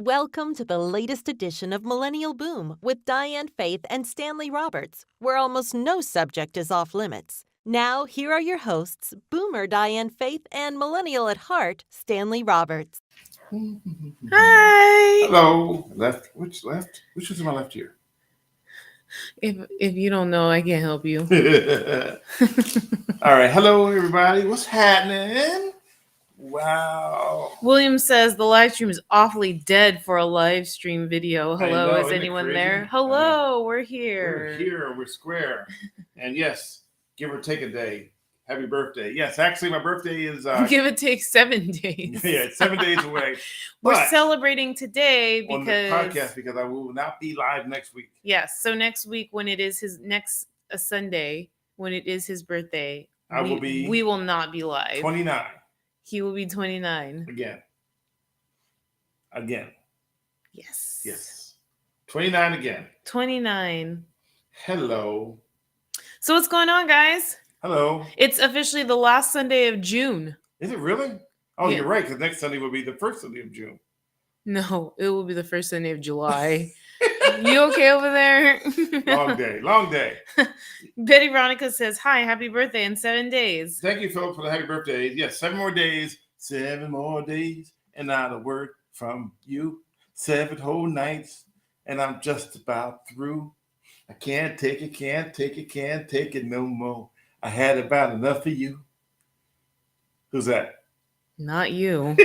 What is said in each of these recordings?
Welcome to the latest edition of Millennial Boom with Diane Faith and Stanley Roberts, where almost no subject is off limits. Now, here are your hosts, Boomer Diane Faith and Millennial at Heart, Stanley Roberts. Hi. Hello. Left? Which left? Which is my left ear? If you don't know, I can't help you. All right. Hello, everybody. What's happening? Wow. William says the live stream is awfully dead for a live stream video. Hello, know, is isn't it anyone crazy? there? Hello, we're here. We're here. We're square. And yes, give or take a day. Happy birthday. Yes, actually, my birthday is... Give it take 7 days. Yeah, it's 7 days away. We're But celebrating today because... on the podcast, because I will not be live next week. Yes, so next week when it is his next Sunday, when it is his birthday, we will not be live. 29. He will be 29. Again. Yes. 29 again. 29. Hello. So what's going on, guys? Hello. It's officially the last Sunday of June. Is it really? Oh, Yeah. You're right, because next Sunday will be the first Sunday of June. No, it will be the first Sunday of July. You okay over there? Long day. Betty Veronica says, hi, happy birthday in 7 days. Thank you, Philip, for the happy birthday. Yes, 7 more days. 7 more days, and not a word from you. 7 whole nights, and I'm just about through. I can't take it no more. I had about enough of you. Who's that? Not you.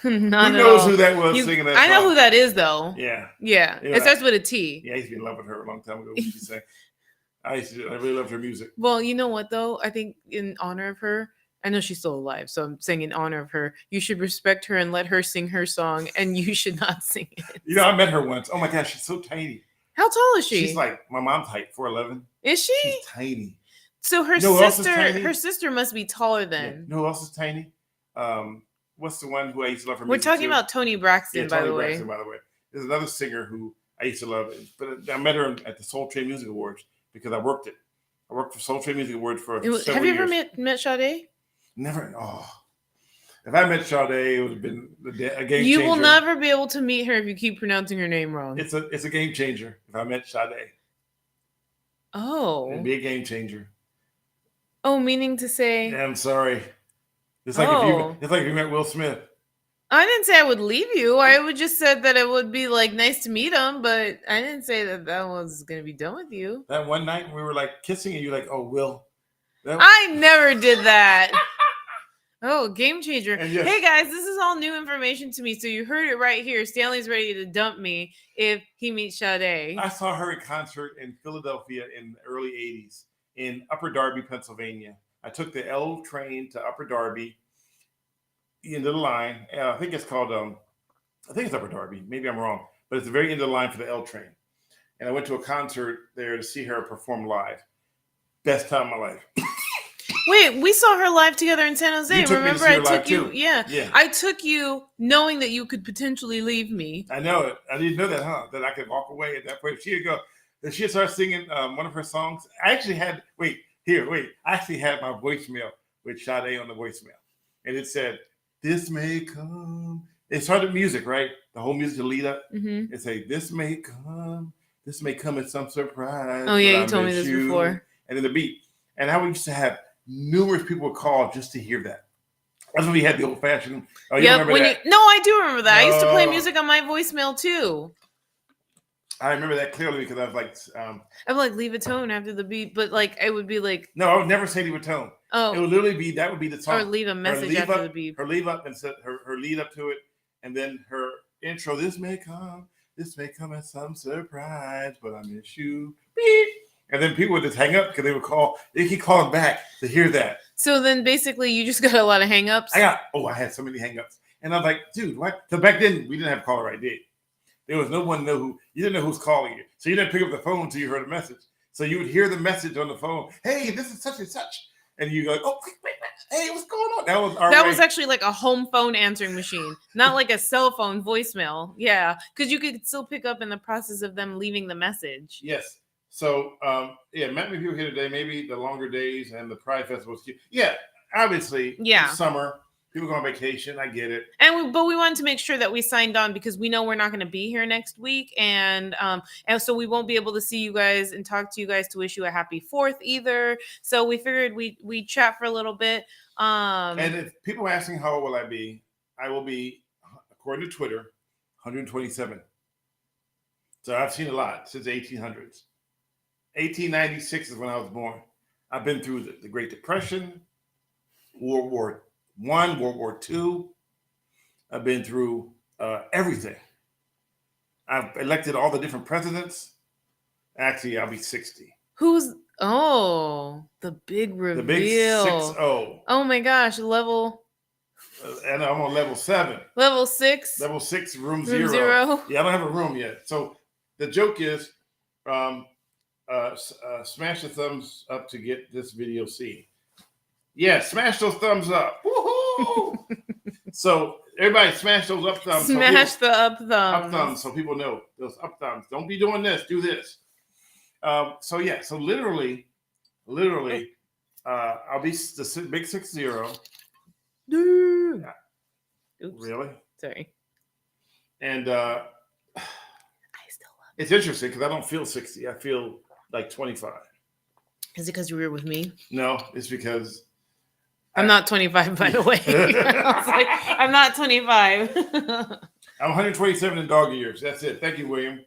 Who Not knows at all. who that was singing that I know song? who that is, though. Yeah. Yeah. Yeah. It starts with a T. Yeah, I used to be in love with her a long time ago when she sang. I really loved her music. Well, you know what, though? I think in honor of her, I know she's still alive, so I'm saying in honor of her, you should respect her and let her sing her song, and you should not sing it. You know, I met her once. Oh, my gosh, she's so tiny. How tall is she? She's like my mom's height, 4'11". Is she? She's tiny. So her You know who else is tiny? her sister must be taller Yeah. than. You know who else is tiny? What's the one who I used to love her We're music talking too? about Toni Braxton, by Toni the way. Braxton, by the way. There's another singer who I used to love, but I met her at the Soul Train Music Awards because I worked it. I worked for Soul Train Music Awards for several years. Have you ever met Sade? Never. Oh, if I met Sade, it would have been a game changer. You will never be able to meet her if you keep pronouncing her name wrong. It's a game changer. If I met Sade, Oh. it'd be a game changer. Oh, meaning to say. Yeah, I'm sorry. It's like if you met Will Smith. I didn't say I would leave you. I would just said that it would be like nice to meet him, but I didn't say that was gonna be done with you. That one night we were like kissing, and you're like, "Oh, Will." I never did that. Oh, game changer. Yes. Hey guys, this is all new information to me. So you heard it right here. Stanley's ready to dump me if he meets Sade. I saw her in concert in Philadelphia in the early 80s in Upper Darby, Pennsylvania. I took the L train to Upper Darby into the line. I think it's called, I think it's Upper Darby. Maybe I'm wrong, but it's the very end of the line for the L train. And I went to a concert there to see her perform live. Best time of my life. Wait, we saw her live together in San Jose. You took me to Remember, see her I live took you. too. Yeah, I took you knowing that you could potentially leave me. I know it. I didn't know that, huh? That I could walk away at that point. She'd go. She'd start singing one of her songs. I actually had. I actually had my voicemail with Sade on the voicemail, and it said, "This may come." It started music, right? The whole music to lead up. Mm-hmm. It say, "This may come as some surprise." Oh yeah, you told me this before. And then the beat, and I used to have numerous people call just to hear that. That's when we had the old fashioned. Oh, you remember that? No, I do remember that. I used to play music on my voicemail too. I remember that clearly because I was like, I'm like, leave a tone after the beat, but like it would be like. No, I would never say leave a tone. Oh, it would literally be that would be the song. Or leave a message after the beat. Her leave up and said her lead up to it, and then her intro. This may come as some surprise, but I miss you. Beep. And then people would just hang up because they keep calling back to hear that. So then basically you just got a lot of hang-ups? I had so many hang-ups. And I was like, dude, what? So back then we didn't have caller ID. There was no one you didn't know who's calling you. So you didn't pick up the phone until you heard a message. So you would hear the message on the phone, hey, this is such and such. And you go, oh, wait, hey, what's going on? That was actually like a home phone answering machine, not like a cell phone voicemail. Yeah, because you could still pick up in the process of them leaving the message. Yes. So, many people here today, maybe the longer days and the Pride Festival. Yeah, obviously, yeah. Summer, People go on vacation. I get it. But we wanted to make sure that we signed on because we know we're not going to be here next week, and so we won't be able to see you guys and talk to you guys to wish you a happy 4th either. So we figured we chat for a little bit. And if people are asking how old will I will be, according to Twitter, 127. So I've seen a lot since the 1800s. 1896 is when I was born. I've been through the Great Depression, World War I, World War II. I've been through everything. I've elected all the different presidents. Actually, I'll be 60. The big reveal. The big 6-0. Oh my gosh, level. And I'm on level 7. Level 6. Level 6, room 0. Yeah, I don't have a room yet. So the joke is, smash the thumbs up to get this video seen. Yeah, smash those thumbs up. Woohoo! So everybody smash those up thumbs. Smash the up thumbs. Up thumbs so people know those up thumbs. Don't be doing this. Do this. So literally, I'll be the big 60. Dude. Yeah. Oops. Really? Sorry. And I still love it's interesting because I don't feel 60. I feel like 25. Is it because you were with me? No, it's because I'm not 25, by the way. I was like, I'm not 25. I'm 127 in dog years. That's it. Thank you, William.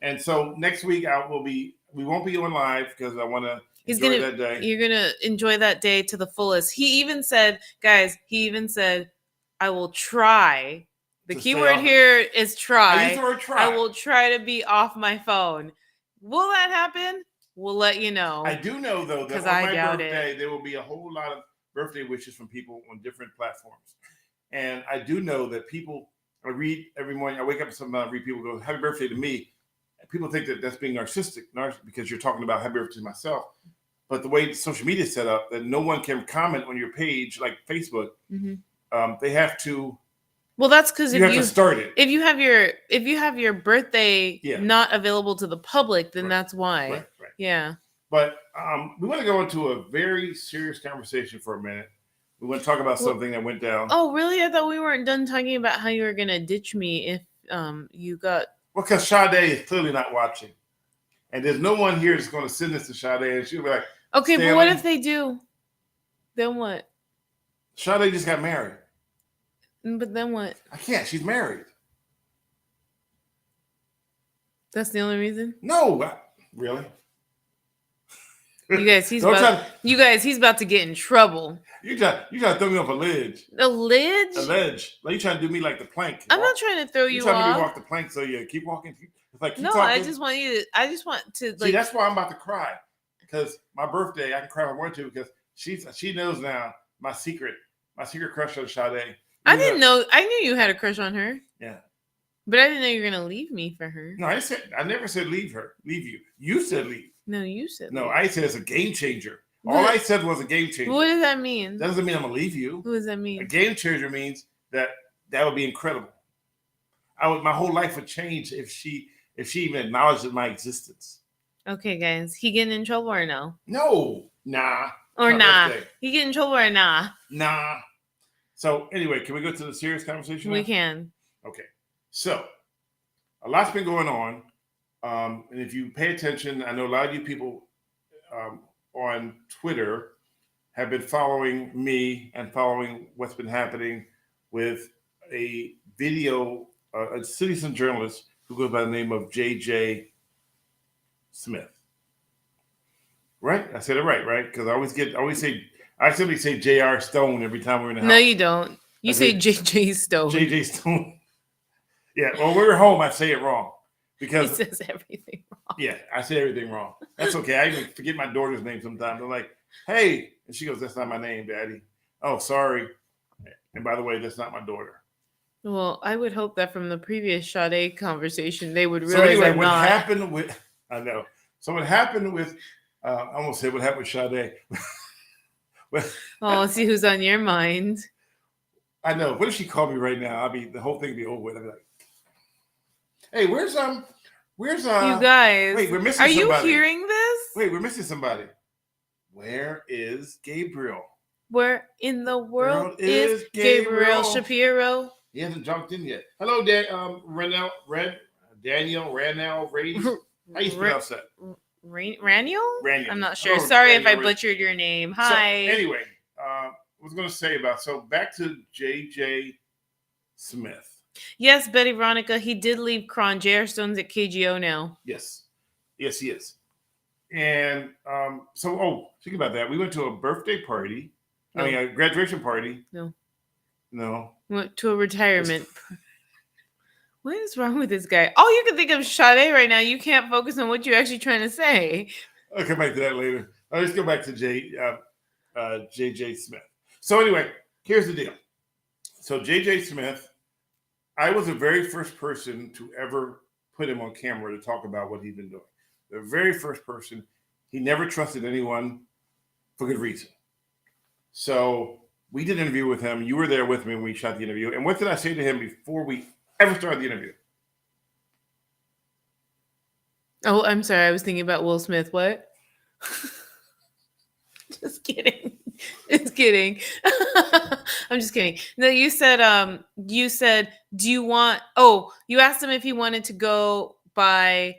And so next week we won't be on live because I want to enjoy that day. You're gonna enjoy that day to the fullest. He even said, guys, I will try. The keyword here is try. I use the word try. I will try to be off my phone. Will that happen? We'll let you know. I do know though that on my birthday there will be a whole lot of birthday wishes from people on different platforms. And I do know that people, I read every morning, I wake up and sometimes I read people go, happy birthday to me. And people think that that's being narcissistic because you're talking about happy birthday to myself. But the way social media is set up, that no one can comment on your page like Facebook, they have to. Well, that's because you have to start it. If you have your birthday not available to the public, then that's why. Right. Yeah. But we want to go into a very serious conversation for a minute. We want to talk about something that went down. Oh, really? I thought we weren't done talking about how you were going to ditch me if you got. Well, because Sade is clearly not watching. And there's no one here that's going to send this to Sade and she'll be like, okay, Stanley, but what if they do? Then what? Sade just got married. But then what? I can't. She's married. That's the only reason? No. Really? You guys, he's about to get in trouble. You try to throw me off a ledge. A ledge? A ledge. Like you trying to do me like the plank. I'm not trying to throw you off. You trying to walk the plank so you keep walking. It's like no, I just want to. Like, see, that's why I'm about to cry. Because my birthday, I can cry if I want to because she knows now my secret crush on Sade. I didn't know. I knew you had a crush on her. Yeah. But I didn't know you were gonna leave me for her. No, I never said leave you. You said leave. No, you said no. leave. I said it's a game changer. All I said was a game changer. What does that mean? That doesn't mean I'm gonna leave you. What does that mean? A game changer means that would be incredible. My whole life would change if she even acknowledged my existence. Okay, guys, he getting in trouble or no? No, nah. Or nah. He getting in trouble or nah? Nah. So anyway, can we go to the serious conversation? We can. Okay. So a lot's been going on. And if you pay attention, I know a lot of you people on Twitter have been following me and following what's been happening with a a citizen journalist who goes by the name of J.J. Smith. Right? I said it right? Because I simply say J.R. Stone every time we're in the house. No, you don't. You say J.J. Stone. J.J. Stone. Yeah, well, when we're home, I say it wrong. Because he says everything wrong. Yeah, I say everything wrong. That's okay. I even forget my daughter's name sometimes. I'm like, hey. And she goes, that's not my name, Daddy. Oh, sorry. And by the way, that's not my daughter. Well, I would hope that from the previous Sade conversation, they would realize I'm not. Happened with, I know. So what happened with, I almost said what happened with Sade. Let's see who's on your mind. I know. What if she called me right now? The whole thing would be over with. I'd be like, hey, where's you guys? Wait, we're missing somebody. somebody. Are you hearing this? Wait, we're missing somebody. Where is Gabriel? Where in the world World is is Gabriel Gabriel. Shapiro? He hasn't jumped in yet. Hello, Daniel Ranel. How you pronounce that? Raniel? Raniel. I'm not sure. Hello, Sorry if I Raniel. butchered your name. So Hi. anyway, I was going to say back to JJ Smith. Yes, Betty Veronica, he did leave Cron. J.R. Stone's at KGO now. Yes, he is. And think about that. We went to a birthday party. No. I mean, a graduation party. No. We went to a retirement. What is wrong with this guy? All you can think of is Sade right now. You can't focus on what you're actually trying to say. I'll come back to that later. Let's go back to JJ Smith. So anyway, here's the deal. So JJ Smith, I was the very first person to ever put him on camera to talk about what he'd been doing. The very first person. He never trusted anyone for good reason. So we did an interview with him. You were there with me when we shot the interview. And what did I say to him before we ever started the interview? Oh, I'm sorry. I was thinking about Will Smith. What? Just kidding. Just kidding. I'm just kidding. No, you said, do you want, you asked him if he wanted to go by.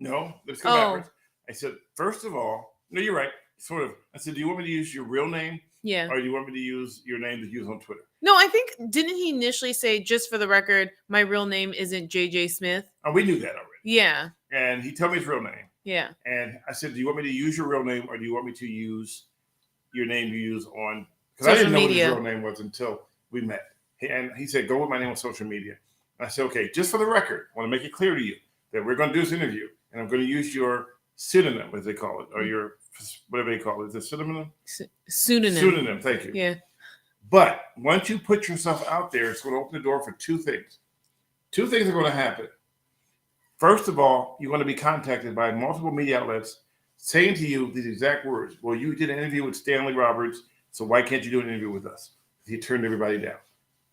No, let's go backwards. I said, first of all, no, you're right. Sort of. I said, do you want me to use your real name? Yeah. Or do you want me to use your name that you use on Twitter? No, I think, didn't he initially say, just for the record, my real name isn't JJ Smith? Oh, we knew that already. Yeah. And he told me his real name. Yeah. And I said, do you want me to use your real name or do you want me to use your name you use on? Because I didn't know what his real name was until we met. And he said, go with my name on social media. And I said, okay, just for the record, I want to make it clear to you that we're going to do this interview and I'm going to use your pseudonym, as they call it, or your whatever they call it. Is it pseudonym? Pseudonym. Pseudonym, thank you. Yeah. But once you put yourself out there, it's going to open the door for two things. Two things are going to happen. First of all, you're going to be contacted by multiple media outlets saying to you these exact words. Well, you did an interview with Stanley Roberts, so why can't you do an interview with us? He turned everybody down.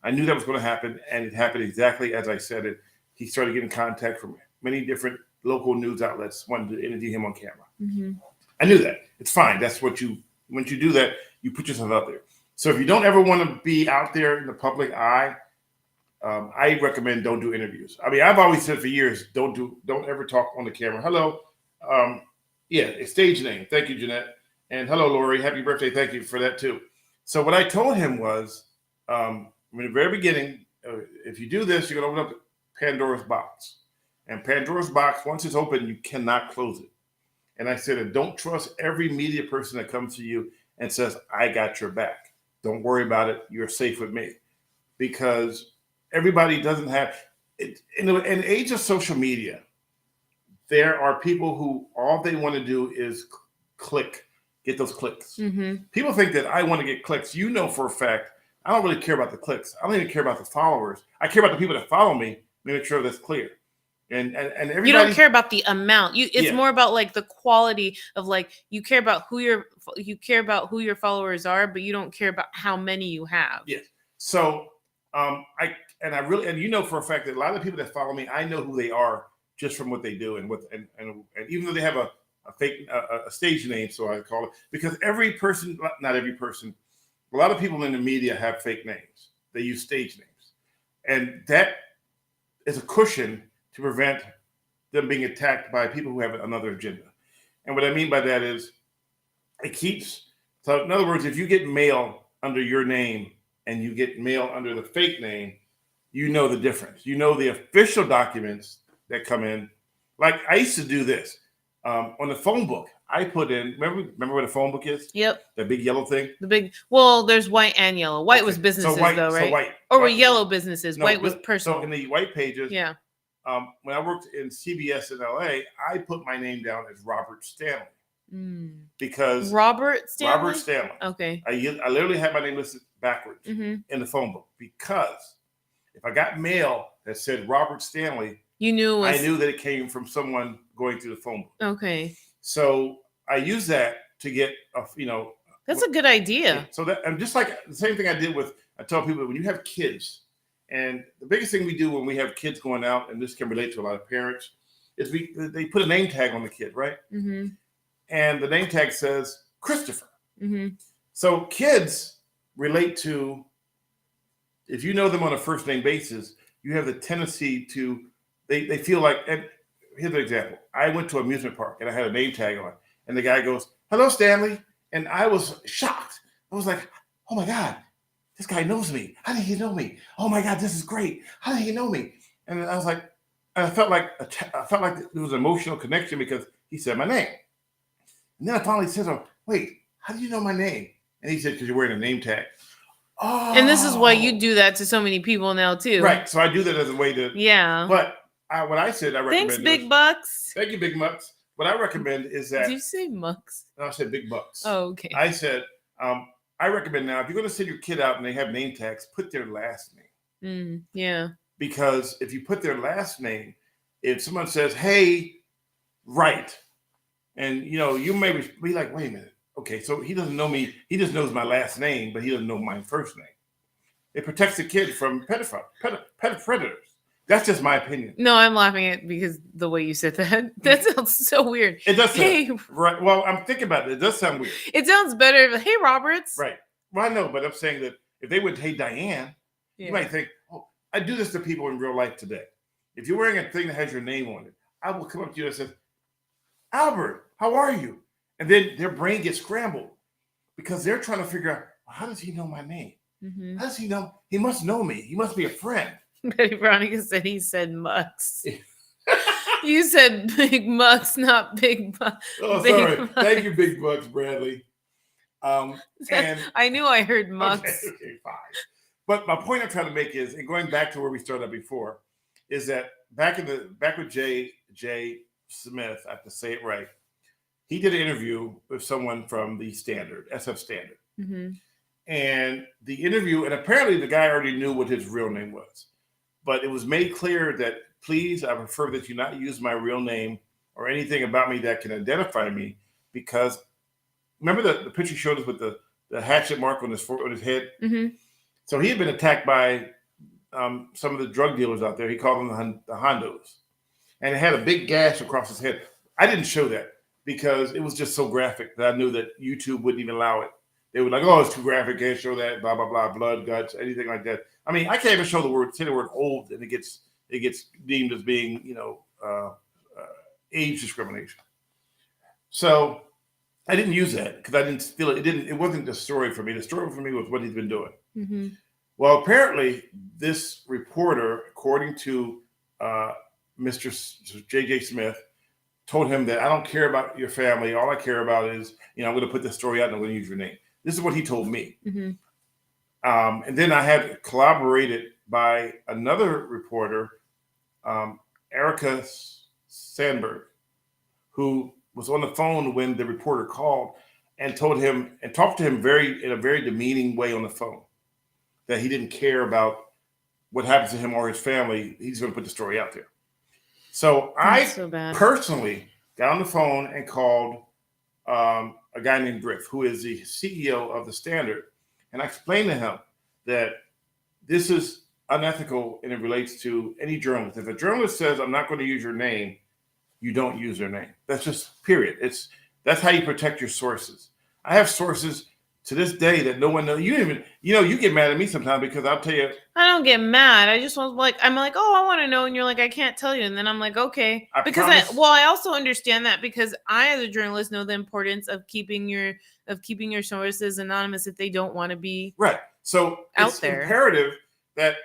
I knew that was going to happen, and it happened exactly as I said it. He started getting contact from many different local news outlets wanting to interview him on camera. Mm-hmm. I knew that. It's fine. That's what once you do that, you put yourself out there. So if you don't ever want to be out there in the public eye, I recommend don't do interviews. I mean, I've always said for years, don't ever talk on the camera. Hello. A stage name. Thank you, Jeanette. And hello, Lori. Happy birthday. Thank you for that too. So what I told him was, in the very beginning, if you do this, you're going to open up Pandora's box. And Pandora's box, once it's open, you cannot close it. And I said, don't trust every media person that comes to you and says, I got your back. Don't worry about it. You're safe with me. Because everybody doesn't have it. In the age of social media, there are people who all they want to do is get those clicks. Mm-hmm. People think that I want to get clicks. You know for a fact, I don't really care about the clicks. I don't even care about the followers. I care about the people that follow me. Make sure that's clear. And everybody. You don't care about the amount. It's more about like the quality of like you care about who your followers are, but you don't care about how many you have. Yes. So I you know for a fact that a lot of the people that follow me, I know who they are just from what they do and even though they have a fake a stage name, so I call it, because not every person, a lot of people in the media have fake names. They use stage names, and that is a cushion to prevent them being attacked by people who have another agenda. And what I mean by that is so in other words, if you get mail under your name and you get mail under the fake name, you know the difference. You know the official documents that come in. Like I used to do this on the phone book. I put in, remember what a phone book is? Yep. That big yellow thing? There's white and yellow. White was businesses though, right? So white. Or were yellow businesses. No, white was personal. So in the white pages, yeah. When I worked in CBS in LA, I put my name down as Robert Stanley. Because Robert Stanley? Robert Stanley. Okay. I literally had my name listed backwards in the phone book, because if I got mail that said Robert Stanley, I knew that it came from someone going through the phone book. Okay. So I use that to get That's a good idea. Yeah, so that, and just like the same thing I tell people when you have kids, and the biggest thing we do when we have kids going out, and this can relate to a lot of parents, is they put a name tag on the kid, right? Mm-hmm. And the name tag says Christopher. Mm-hmm. So kids relate to, if you know them on a first name basis, you have the tendency to, they feel like, and here's an example. I went to an amusement park and I had a name tag on, and the guy goes, "Hello, Stanley." And I was shocked. I was like, "Oh my God, this guy knows me. How did he know me? Oh my God, this is great. How did he know me?" And I was like, I felt like there was an emotional connection because he said my name. And then I finally said, "Oh, wait, how do you know my name?" And he said, "Because you're wearing a name tag." Oh. And this is why you do that to so many people now too. Right. So I do that as a way to. Yeah. But what I said, I recommend. Thanks, Big Bucks. Thank you, Big Bucks. What I recommend is that. Did you say Mucks? No, I said Big Bucks. Oh, okay. I said, I recommend now, if you're going to send your kid out and they have name tags, put their last name. Yeah. Because if you put their last name, if someone says, "Hey, right," and you may be like, "Wait a minute. Okay, so he doesn't know me. He just knows my last name, but he doesn't know my first name." It protects the kid from predators. That's just my opinion. No, I'm laughing at because the way you said that. That sounds so weird. It does. Hey, right. Well, I'm thinking about it. It does sound weird. It sounds better if, "Hey, Roberts." Right. Well, I know, but I'm saying that if they would, "Hey, Diane," you might think, "Oh, I do this to people in real life today." If you're wearing a thing that has your name on it, I will come up to you and say, "Albert, how are you?" And then their brain gets scrambled because they're trying to figure out, well, how does he know my name? How does he know? He must know me. He must be a friend. Betty Veronica said he said Mucks. You said Big Mucks, not Big Bucks. Oh, sorry. Thank you, Big Bucks, Bradley. And I knew I heard Mucks. Okay, fine. But my point I'm trying to make is, and going back to where we started before, is that back with J. Smith, I have to say it right. He did an interview with someone from the Standard, SF Standard. And the interview, and apparently the guy already knew what his real name was, but it was made clear that, please, I prefer that you not use my real name or anything about me that can identify me, because remember the picture he showed us with the hatchet mark on his head? So he had been attacked by some of the drug dealers out there. He called them the Hondos. And it had a big gash across his head. I didn't show that because it was just so graphic that I knew that YouTube wouldn't even allow it. They were like, "Oh, it's too graphic. Can't show that. Blah blah blah. Blood, guts, anything like that." I mean, I can't even show say the word "old," and it gets deemed as being age discrimination. So I didn't use that because I didn't feel it. It wasn't the story for me. The story for me was what he's been doing. Well, apparently, this reporter, according to Mr. J.J. Smith, told him that, "I don't care about your family. All I care about is, I'm going to put this story out and I'm going to use your name." This is what he told me. And then I had corroborated by another reporter, Erica Sandberg, who was on the phone when the reporter called and told him and talked to him in a very demeaning way on the phone, that he didn't care about what happens to him or his family. He's going to put the story out there. So personally got on the phone and called a guy named Griff, who is the CEO of the Standard. And I explained to him that this is unethical and it relates to any journalist. If a journalist says, "I'm not going to use your name," you don't use their name. That's just period. That's how you protect your sources. I have sources to this day that no one knows. You get mad at me sometimes because I'll tell you. I don't get mad. I just was like, I'm like, "Oh, I want to know," and you're like, "I can't tell you." And then I'm like, "Okay," I also understand that because I, as a journalist, know the importance of keeping your sources anonymous if they don't want to be right. So it's imperative that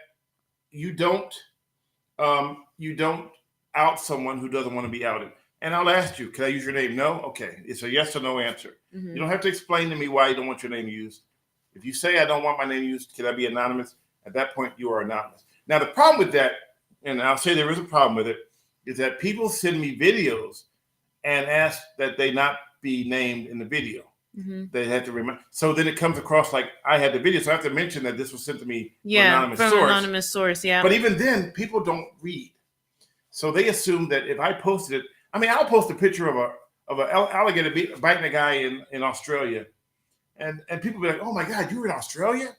you don't out someone who doesn't want to be outed. And I'll ask you, "Can I use your name?" No? Okay. It's a yes or no answer. You don't have to explain to me why you don't want your name used. If you say, "I don't want my name used, can I be anonymous?" At that point, you are anonymous. Now, the problem with that, and I'll say there is a problem with it, is that people send me videos and ask that they not be named in the video. They have to remember. So then it comes across like I had the video. So I have to mention that this was sent to me from an anonymous source. Yeah. But even then, people don't read. So they assume that if I posted it, I'll post a picture of an alligator biting a guy in Australia. And people be like, "Oh my God, you were in Australia?"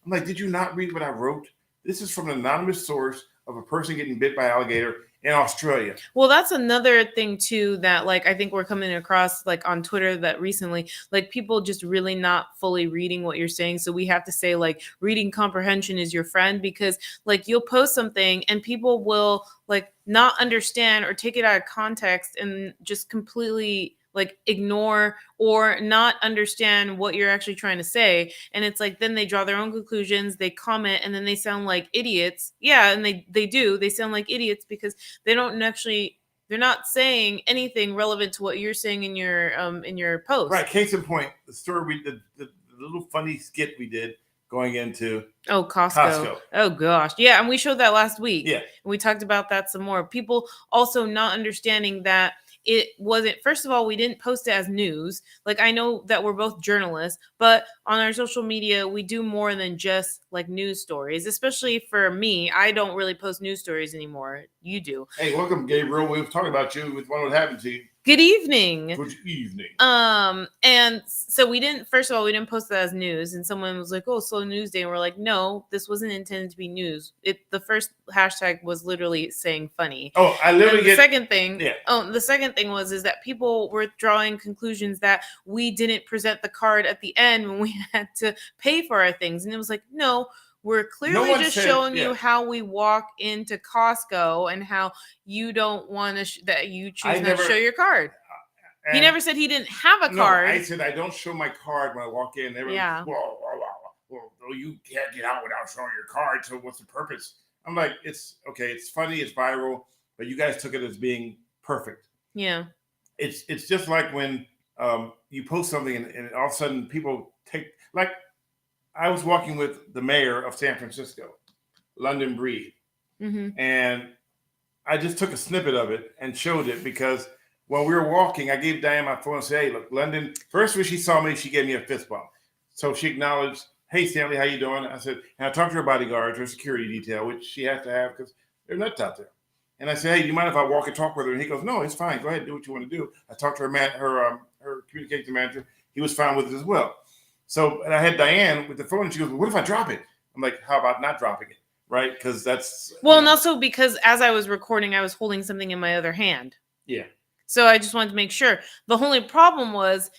I'm like, "Did you not read what I wrote? This is from an anonymous source of a person getting bit by an alligator in Australia. Well, that's another thing too that like I think we're coming across like on Twitter that recently like people just really not fully reading what you're saying. So we have to say like reading comprehension is your friend because like you'll post something and people will like not understand or take it out of context and just completely like ignore or not understand what you're actually trying to say, and it's like then they draw their own conclusions, they comment, and then they sound like idiots. Yeah, and they sound like idiots because they don't actually they're not saying anything relevant to what you're saying in your post. Right. Case in point, the story the little funny skit we did going into Costco. Oh gosh. Yeah, and we showed that last week. Yeah. And we talked about that some more. People also not understanding that it wasn't, first of all, we didn't post it as news. Like I know that we're both journalists, but on our social media, we do more than just like news stories, especially for me. I don't really post news stories anymore. You do. Hey, welcome, Gabriel. We were talking about you with what happened to you. Good evening. Good evening. And so we didn't post that as news, and someone was like, "Oh, slow news day," and we're like, "No, this wasn't intended to be news. The first hashtag was literally saying funny." Oh, I literally the second thing. Yeah. Oh, the second thing is that people were drawing conclusions that we didn't present the card at the end when we had to pay for our things, and it was like, no. We're clearly just showing you how we walk into Costco and how you don't want to that you choose not to show your card. He never said he didn't have a card. I said I don't show my card when I walk in. Yeah. Well, you can't get out without showing your card. So what's the purpose? I'm like, it's okay. It's funny. It's viral. But you guys took it as being perfect. Yeah. It's just like when you post something and all of a sudden people take like. I was walking with the mayor of San Francisco, London Breed, and I just took a snippet of it and showed it because when we were walking, I gave Diane my phone and said, "Hey, look, London." First, when she saw me, she gave me a fist bump. So she acknowledged, "Hey, Stanley, how you doing?" I said, and I talked to her bodyguards, her security detail, which she has to have because they're nuts out there. And I said, "Hey, do you mind if I walk and talk with her?" And he goes, "No, it's fine. Go ahead, do what you want to do." I talked to her communication manager. He was fine with it as well. So and I had Diane with the phone, and she goes, "Well, what if I drop it?" I'm like, "How about not dropping it?" Right? Because that's and also because as I was recording, I was holding something in my other hand. Yeah. So I just wanted to make sure. The only problem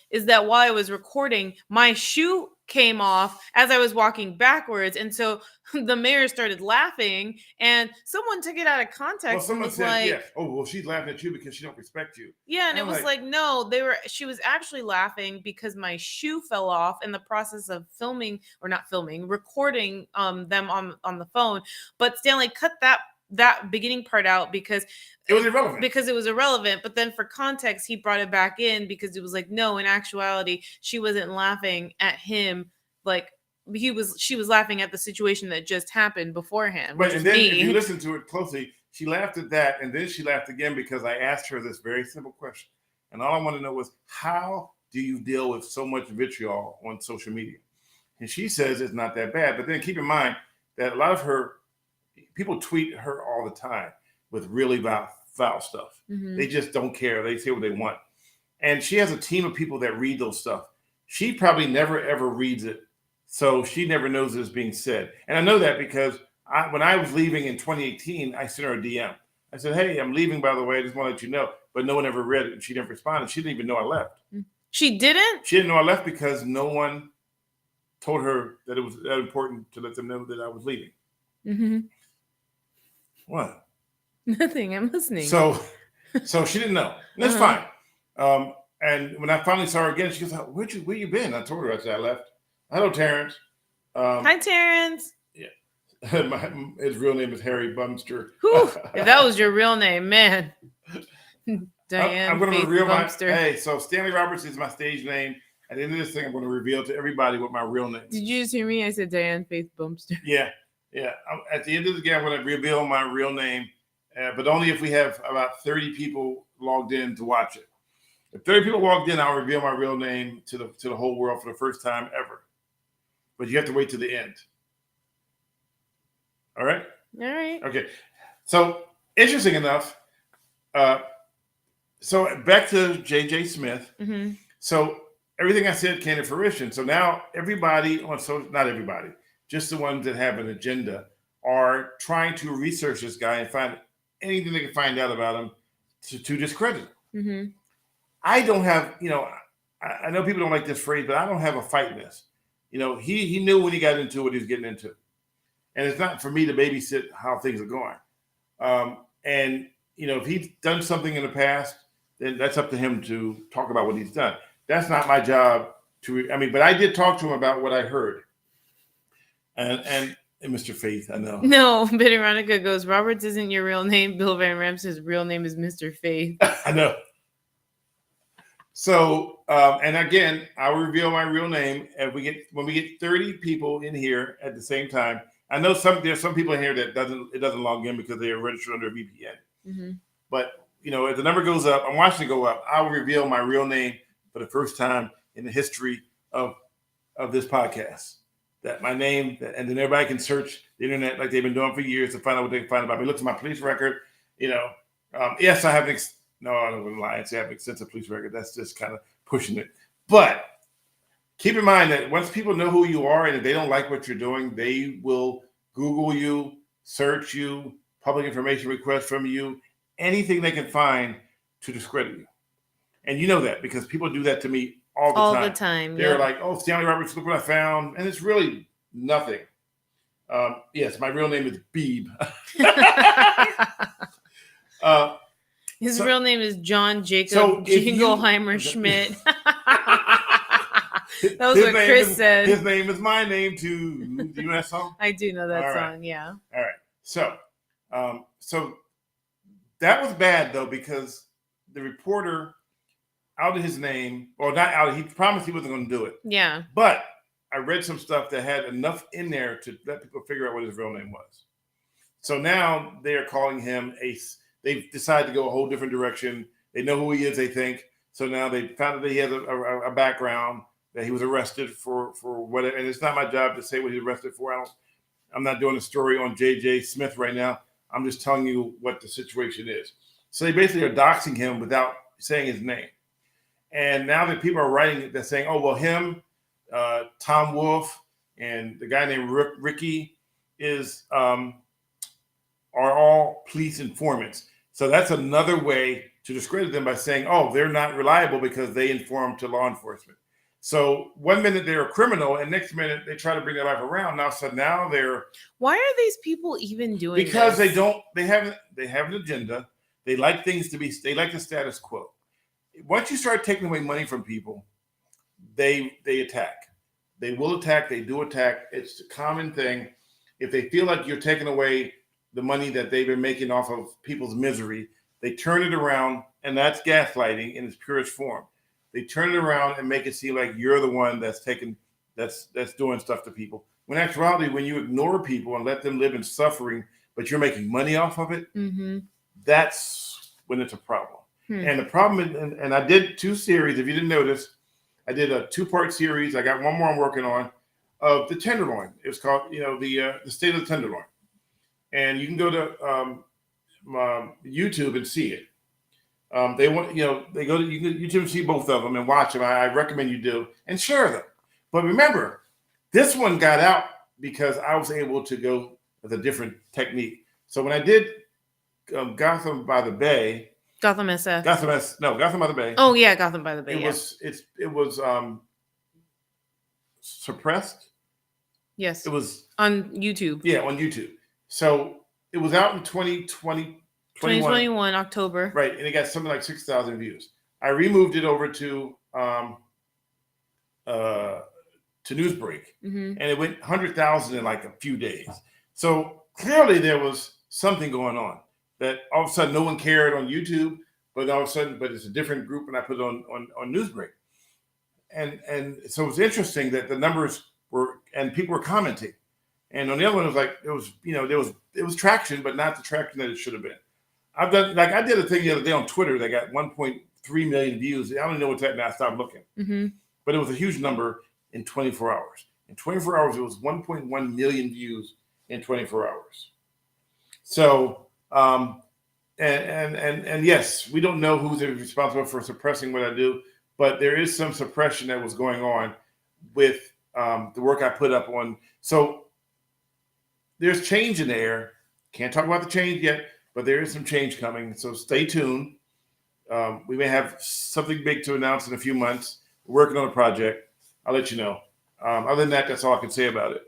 is that while I was recording, my shoe came off as I was walking backwards, and so the mayor started laughing, and someone took it out of context. Well, someone and was said, like, "Yeah, oh, well, she's laughing at you because she don't respect you." Yeah, and it was like, no, she was actually laughing because my shoe fell off in the process of recording them on the phone. But Stanley cut that beginning part out because it was irrelevant. But then for context, he brought it back in because it was like, no, in actuality, she wasn't laughing at him. Like she was laughing at the situation that just happened beforehand. But and then if you listen to it closely, she laughed at that, and then she laughed again because I asked her this very simple question. And all I want to know was, how do you deal with so much vitriol on social media? And she says it's not that bad. But then keep in mind that a lot of her people tweet her all the time with really foul stuff. Mm-hmm. They just don't care. They say what they want. And she has a team of people that read those stuff. She probably never, ever reads it. So she never knows it's being said. And I know that because when I was leaving in 2018, I sent her a DM. I said, "Hey, I'm leaving, by the way. I just want to let you know." But no one ever read it, and she didn't respond. She didn't even know I left. She didn't? She didn't know I left because no one told her that it was that important to let them know that I was leaving. Mm-hmm. What? Nothing. I'm listening. So she didn't know. That's fine. And when I finally saw her again, she goes, "Where you been?" I told her. I said, "I left." Hello, Terrence. Hi, Terrence. His real name is Harry Bumster. Whew, if that was your real name, man. Diane. I'm going to reveal Bumster. So Stanley Roberts is my stage name. At the end of this thing, I'm going to reveal to everybody what my real name is. Did you just hear me? I said Diane Faith Bumster. Yeah. At the end of the game, I'm going to reveal my real name, but only if we have about 30 people logged in to watch it. If 30 people logged in, I'll reveal my real name to the whole world for the first time ever. But you have to wait till the end. All right? All right. Okay. So, interesting enough, so back to J.J. Smith. Mm-hmm. So, everything I said came to fruition. So now everybody not everybody, just the ones that have an agenda are trying to research this guy and find anything they can find out about him to discredit him. Mm-hmm. I don't have, I know people don't like this phrase, but I don't have a fight in this. He knew when he got into what he was getting into. And it's not for me to babysit how things are going. And if he's done something in the past, then that's up to him to talk about what he's done. That's not my job but I did talk to him about what I heard. And Mr. Faith, I know. No, Veronica goes, Roberts isn't your real name. Bill Van Rams's real name is Mr. Faith. I know. So, and again, I'll reveal my real name when we get 30 people in here at the same time. I know there's some people in here that doesn't log in because they are registered under a VPN. Mm-hmm. But as the number goes up, I'm watching it go up. I will reveal my real name for the first time in the history of this podcast. That my name, and then everybody can search the internet like they've been doing for years to find out what they can find about me. Look at my police record. Yes, I have no, I don't want to lie and say I have an extensive police record. That's just kind of pushing it. But keep in mind that once people know who you are and if they don't like what you're doing, they will Google you, search you, public information requests from you, anything they can find to discredit you. And you know that because people do that to me all the time. They're like, oh, Stanley Roberts, look what I found. And it's really nothing. Yes, my real name is Beeb. His real name is John Jacob Jingleheimer Schmidt. That was what Chris said. His name is my name too. Do you know that song? I do know that All song, right. yeah. All right. So that was bad though, because the reporter outed his name, or not outed, he promised he wasn't going to do it. Yeah. But I read some stuff that had enough in there to let people figure out what his real name was. So now they're calling him they've decided to go a whole different direction. They know who he is, they think. So now they found out that he has a background, that he was arrested for whatever. And it's not my job to say what he's arrested for. I'm not doing a story on J.J. Smith right now. I'm just telling you what the situation is. So they basically are doxing him without saying his name. And now that people are writing, they're saying, oh, well, him, Tom Wolfe, and the guy named Ricky are all police informants. So that's another way to discredit them by saying, oh, they're not reliable because they inform to law enforcement. So 1 minute they're a criminal, and next minute they try to bring their life around. Now they're. Why are these people even doing because this? they have an agenda. They like they like the status quo. Once you start taking away money from people, they attack. They will attack. They do attack. It's a common thing. If they feel like you're taking away the money that they've been making off of people's misery, they turn it around, and that's gaslighting in its purest form. They turn it around and make it seem like you're the one that's doing stuff to people. When in actuality, when you ignore people and let them live in suffering, but you're making money off of it, that's when it's a problem. And the problem, and I did 2 series. If you didn't notice, I did a 2-part series. I got one more I'm working on of the tenderloin. It was called, the state of the tenderloin. And you can go to YouTube and see it. They go to YouTube and see both of them and watch them. I recommend you do and share them. But remember, this one got out because I was able to go with a different technique. So when I did Gotham by the Bay. Gotham SF. Gotham by the Bay. Oh yeah, Gotham by the Bay. It was suppressed. Yes. It was on YouTube. Yeah, on YouTube. So it was out in 2021 October. Right, and it got something like 6,000 views. I removed it over to Newsbreak, and it went 100,000 in like a few days. So clearly there was something going on that all of a sudden no one cared on YouTube, but all of a sudden, it's a different group, and I put it on Newsbreak. And so it was interesting that the numbers and people were commenting. And on the other one, it was like, it was traction, but not the traction that it should have been. I did a thing the other day on Twitter that got 1.3 million views. I don't know what's that now. I stopped looking. But it was a huge number in 24 hours. In 24 hours, it was 1.1 million views in 24 hours. So, and yes, we don't know who's responsible for suppressing what I do, but there is some suppression that was going on with the work I put up on. So there's change in the air. Can't talk about the change yet, but there is some change coming. So stay tuned. We may have something big to announce in a few months. We're working on a project. I'll let you know. Other than that, that's all I can say about it.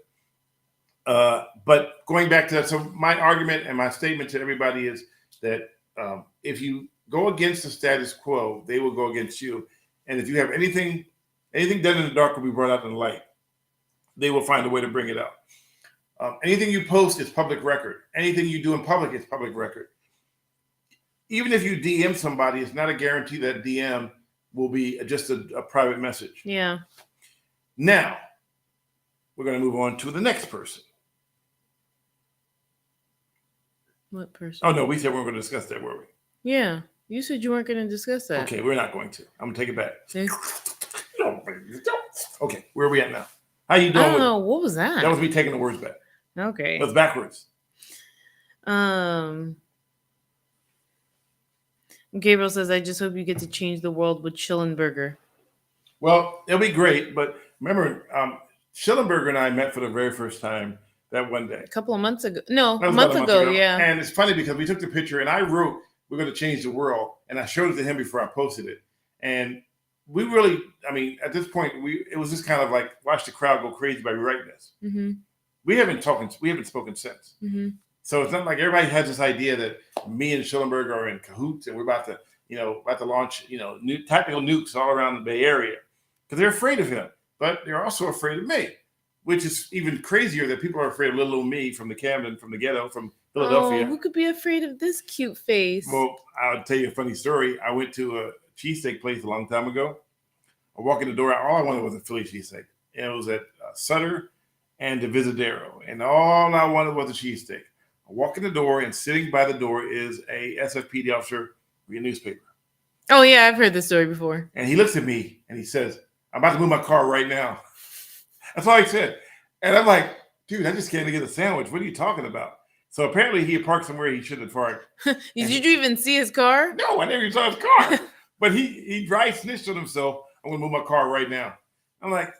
But going back to that, so my argument and my statement to everybody is that if you go against the status quo, they will go against you. And if you have anything done in the dark will be brought out in the light. They will find a way to bring it out. Anything you post is public record. Anything you do in public is public record. Even if you DM somebody, it's not a guarantee that DM will be just a private message. Yeah. Now, we're going to move on to the next person. What person? Oh, no, we said we weren't going to discuss that, were we? Yeah. You said you weren't going to discuss that. Okay, we're not going to. I'm going to take it back. See? Okay, where are we at now? How you doing? I don't know. What was that? That was me taking the words back. Okay. It was backwards. Gabriel says, I just hope you get to change the world with Schellenberger. Well, it'll be great, but remember, Schellenberger and I met for the very first time that one day. A couple of months ago. No, That a was month about ago, yeah. And it's funny because we took the picture and I wrote, we're going to change the world. And I showed it to him before I posted it. And we really, I mean, at this point, it was just kind of like, watch the crowd go crazy by rewriting this. Mm-hmm. We haven't spoken since. Mm-hmm. So it's not like everybody has this idea that me and Schellenberger are in cahoots and we're about to launch, new tactical nukes all around the Bay Area because they're afraid of him, but they're also afraid of me, which is even crazier that people are afraid of little old me from the Camden, from the ghetto, from Philadelphia. Oh, who could be afraid of this cute face? Well, I'll tell you a funny story. I went to a cheesesteak place a long time ago. I walk in the door. All I wanted was a Philly cheesesteak. And it was at Sutter and the Visadero. And all I wanted was a cheesesteak. I walk in the door, and sitting by the door is a SFPD officer reading a newspaper. Oh, yeah, I've heard this story before. And he looks at me, and he says, I'm about to move my car right now. That's all he said. And I'm like, dude, I just came to get a sandwich. What are you talking about? So apparently he had parked somewhere he shouldn't have parked. Did you even see his car? No, I never even saw his car. But he dry snitched on himself. I'm going to move my car right now. I'm like,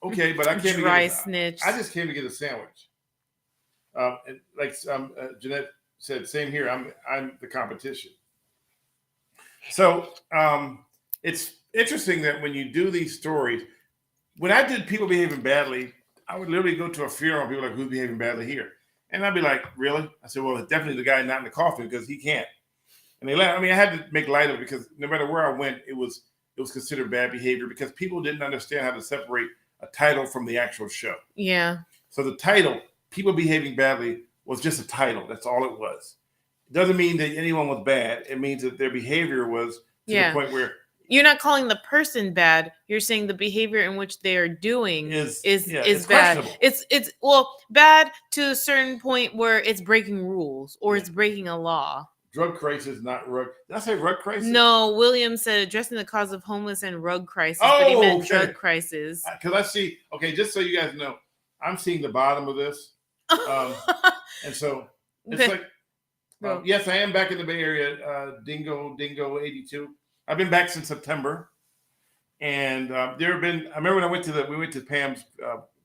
okay, but I came snitch. I just came to get a sandwich. And like Jeanette said, same here. I'm the competition. So it's interesting that when you do these stories, when I did people behaving badly, I would literally go to a funeral and people were like, who's behaving badly here? And I'd be like, really? I said, well, it's definitely the guy not in the coffin because he can't. And they laughed. I mean, I had to make light of it because no matter where I went, it was considered bad behavior because people didn't understand how to separate a title from the actual show. Yeah. So the title, People Behaving Badly, was just a title. That's all it was. It doesn't mean that anyone was bad. It means that their behavior was to the point where you're not calling the person bad. You're saying the behavior in which they are doing is bad. It's bad to a certain point where it's breaking rules or it's breaking a law. Drug crisis, not rug. Did I say rug crisis? No, William said addressing the cause of homeless and rug crisis, but he meant drug crisis. Because I see, just so you guys know, I'm seeing the bottom of this. And so it's like, yes, I am back in the Bay Area, Dingo 82. I've been back since September. And there have been, I remember when we went to Pam's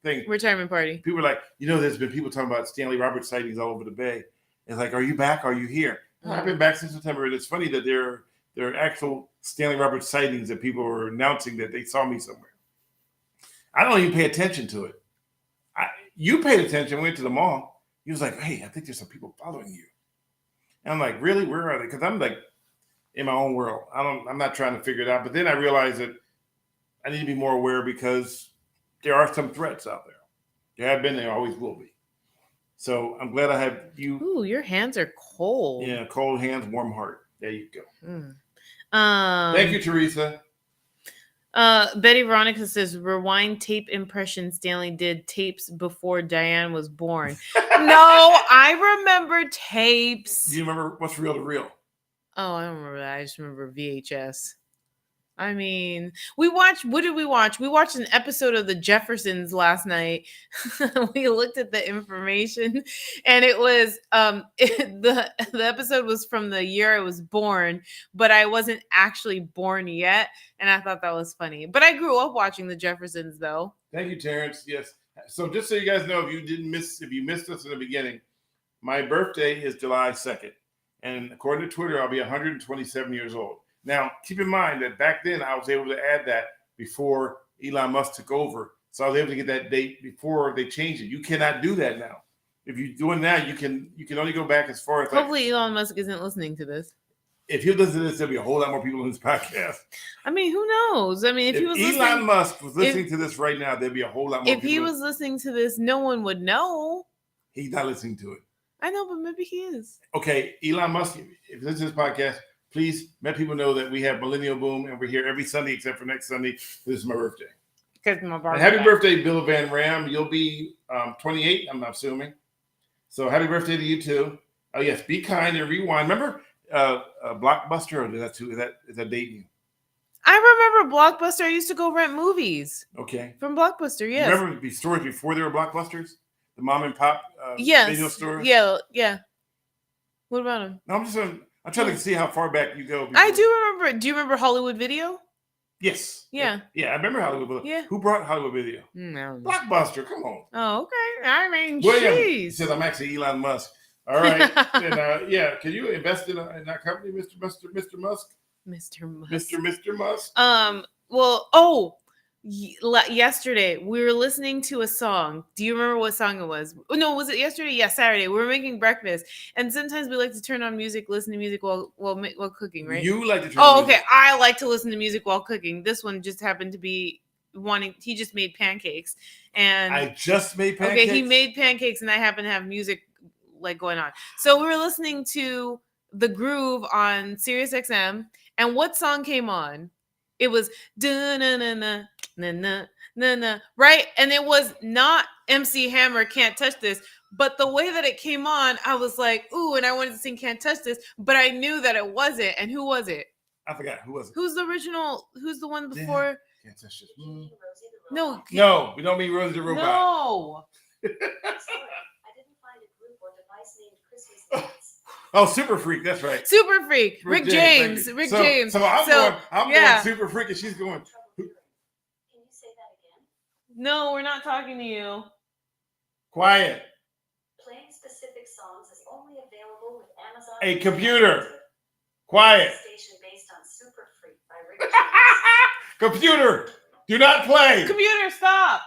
thing. Retirement party. People were like, there's been people talking about Stanley Roberts sightings all over the Bay. It's like, are you back? Are you here? I've been back since September, and it's funny that there are actual Stanley Roberts sightings that people are announcing that they saw me somewhere. I don't even pay attention to it. You paid attention, went to the mall. You was like, hey, I think there's some people following you. And I'm like, really? Where are they? Because I'm like in my own world. I'm not trying to figure it out. But then I realized that I need to be more aware because there are some threats out there. There have been, there always will be. So I'm glad I have you. Ooh, your hands are cold. Yeah, cold hands, warm heart. There you go. Thank you, Teresa. Betty Veronica says, rewind tape impression Stanley did tapes before Diane was born. No, I remember tapes. Do you remember what's reel to real? Oh, I don't remember that. I just remember VHS. I mean, what did we watch? We watched an episode of The Jeffersons last night. We looked at the information and it was, the episode was from the year I was born, but I wasn't actually born yet. And I thought that was funny, but I grew up watching The Jeffersons though. Thank you, Terrence. Yes. So just so you guys know, if you missed us in the beginning, my birthday is July 2nd. And according to Twitter, I'll be 127 years old. Now, keep in mind that back then I was able to add that before Elon Musk took over. So I was able to get that date before they changed it. You cannot do that now. If you're doing that, you can only go back as far as Hopefully Elon Musk isn't listening to this. If he listens to this, there'll be a whole lot more people in this podcast. I mean, who knows? I mean, if he was Elon Musk was listening to this right now, there'd be a whole lot more people. If he was listening to this, no one would know. He's not listening to it. I know, but maybe he is. Okay, Elon Musk, if you listen to this podcast, please let people know that we have Millennial Boom and we're here every Sunday except for next Sunday. This is my birthday. Because my birthday. And happy birthday, Bill Van Ram. You'll be 28, I'm assuming. So happy birthday to you too. Oh yes, be kind and rewind. Remember Blockbuster, or is that dating you? I remember Blockbuster. I used to go rent movies. Okay. From Blockbuster, yes. You remember the stores before there were Blockbusters? The mom and pop video stores? Yeah. What about them? No, I'm trying to see how far back you go. I do remember. Do you remember Hollywood Video? Yes. Yeah. Yeah, I remember Hollywood Video. Yeah. Who brought Hollywood Video? No. Blockbuster, come on. Oh, okay. I mean, William, he jeez. says I'm actually Elon Musk. All right. And can you invest in our company, Mr. Musk? Mr. Musk. Mr. Musk? Yesterday we were listening to a song. Do you remember what song it was? Oh, no, was it yesterday? Yeah, Saturday. We were making breakfast, and sometimes we like to turn on music, listen to music while cooking, right? You like to turn on music. Okay. I like to listen to music while cooking. This one just happened to be he just made pancakes, and I just made pancakes. Okay, he made pancakes, and I happen to have music like going on. So we were listening to The Groove on Sirius XM, and what song came on? It was na na na na na na na, right? And it was not MC Hammer, Can't Touch This, but the way that it came on, I was like, ooh, and I wanted to sing Can't Touch This, but I knew that it wasn't. And who was it? I forgot. Who was it? Who's the original? Who's the one before? Can't touch this. No, we don't mean Rosie the Robot. No. Oh, Super Freak. That's right. Super Freak. Rick James. Rick James. So I'm going Super Freak, and she's going. Can you say that again? No, we're not talking to you. Quiet. Playing specific songs is only available with Amazon. A computer. Quiet. Station based on Super Freak by Rick James. Computer. Do not play. Computer, stop.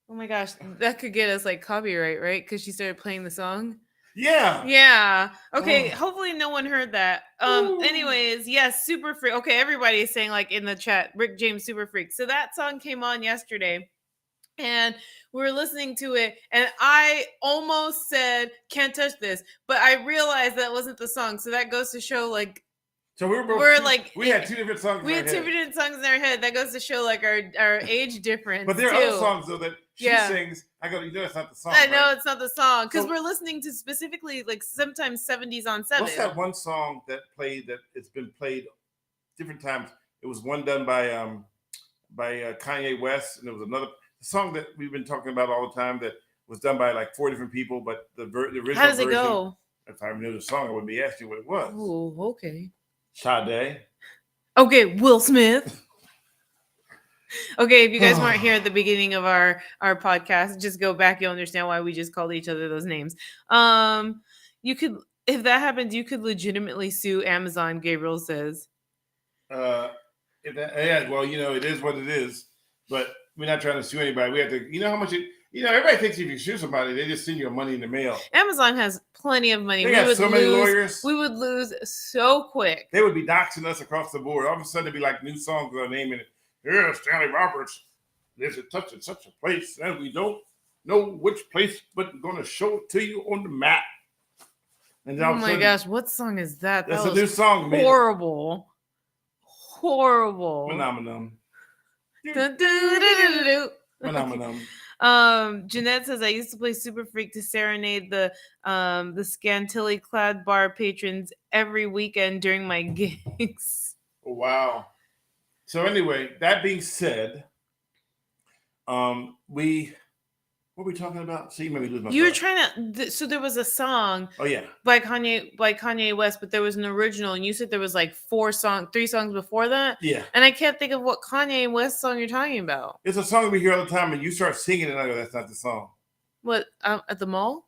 Oh my gosh, that could get us like copyright, right? Because she started playing the song. Yeah. Yeah. Okay. Oh. Hopefully no one heard that. Anyways, yes, Super Freak. Okay, everybody is saying like in the chat, Rick James Super Freak. So that song came on yesterday, and we were listening to it, and I almost said "Can't Touch This," but I realized that wasn't the song. So that goes to show like. So we had two different songs. We had two different songs in our head. That goes to show like our age difference. But there are other songs though that she sings. I go, it's not the song. I know it's not the song because we're listening to specifically like sometimes 70s on 7. What's that one song that it's been played different times? It was one done by Kanye West, and there was another song that we've been talking about all the time that was done by like 4 different people. But the original How does it version, go? If I knew the song, I wouldn't be asking what it was. Oh, okay. Sade. Okay, Will Smith. Okay, if you guys weren't here at the beginning of our podcast, just go back. You'll understand why we just called each other those names. You could, if that happens, you could legitimately sue Amazon. Gabriel says. Well, it is what it is, but we're not trying to sue anybody. We have to, how much everybody thinks if you sue somebody, they just send you money in the mail. Amazon has plenty of money. They got so many lawyers. We would lose so quick. They would be doxing us across the board. All of a sudden, it'd be like new songs with our name in it. Yeah, Stanley Roberts lives at such and such a place, and we don't know which place, but we're going to show it to you on the map. And oh my gosh, what song is that? That's a new song. Horrible. Horrible. Phenomenon. Phenomenon. Jeanette says I used to play Super Freak to serenade the scantily clad bar patrons every weekend during my gigs. Oh, wow. So anyway, that being said, what were we talking about? See, maybe lose my. You were trying to. So there was a song. Oh yeah. By Kanye West, but there was an original, and you said there was like 3 songs before that. Yeah. And I can't think of what Kanye West song you're talking about. It's a song we hear all the time, and you start singing it, and I go, "That's not the song." What at the mall?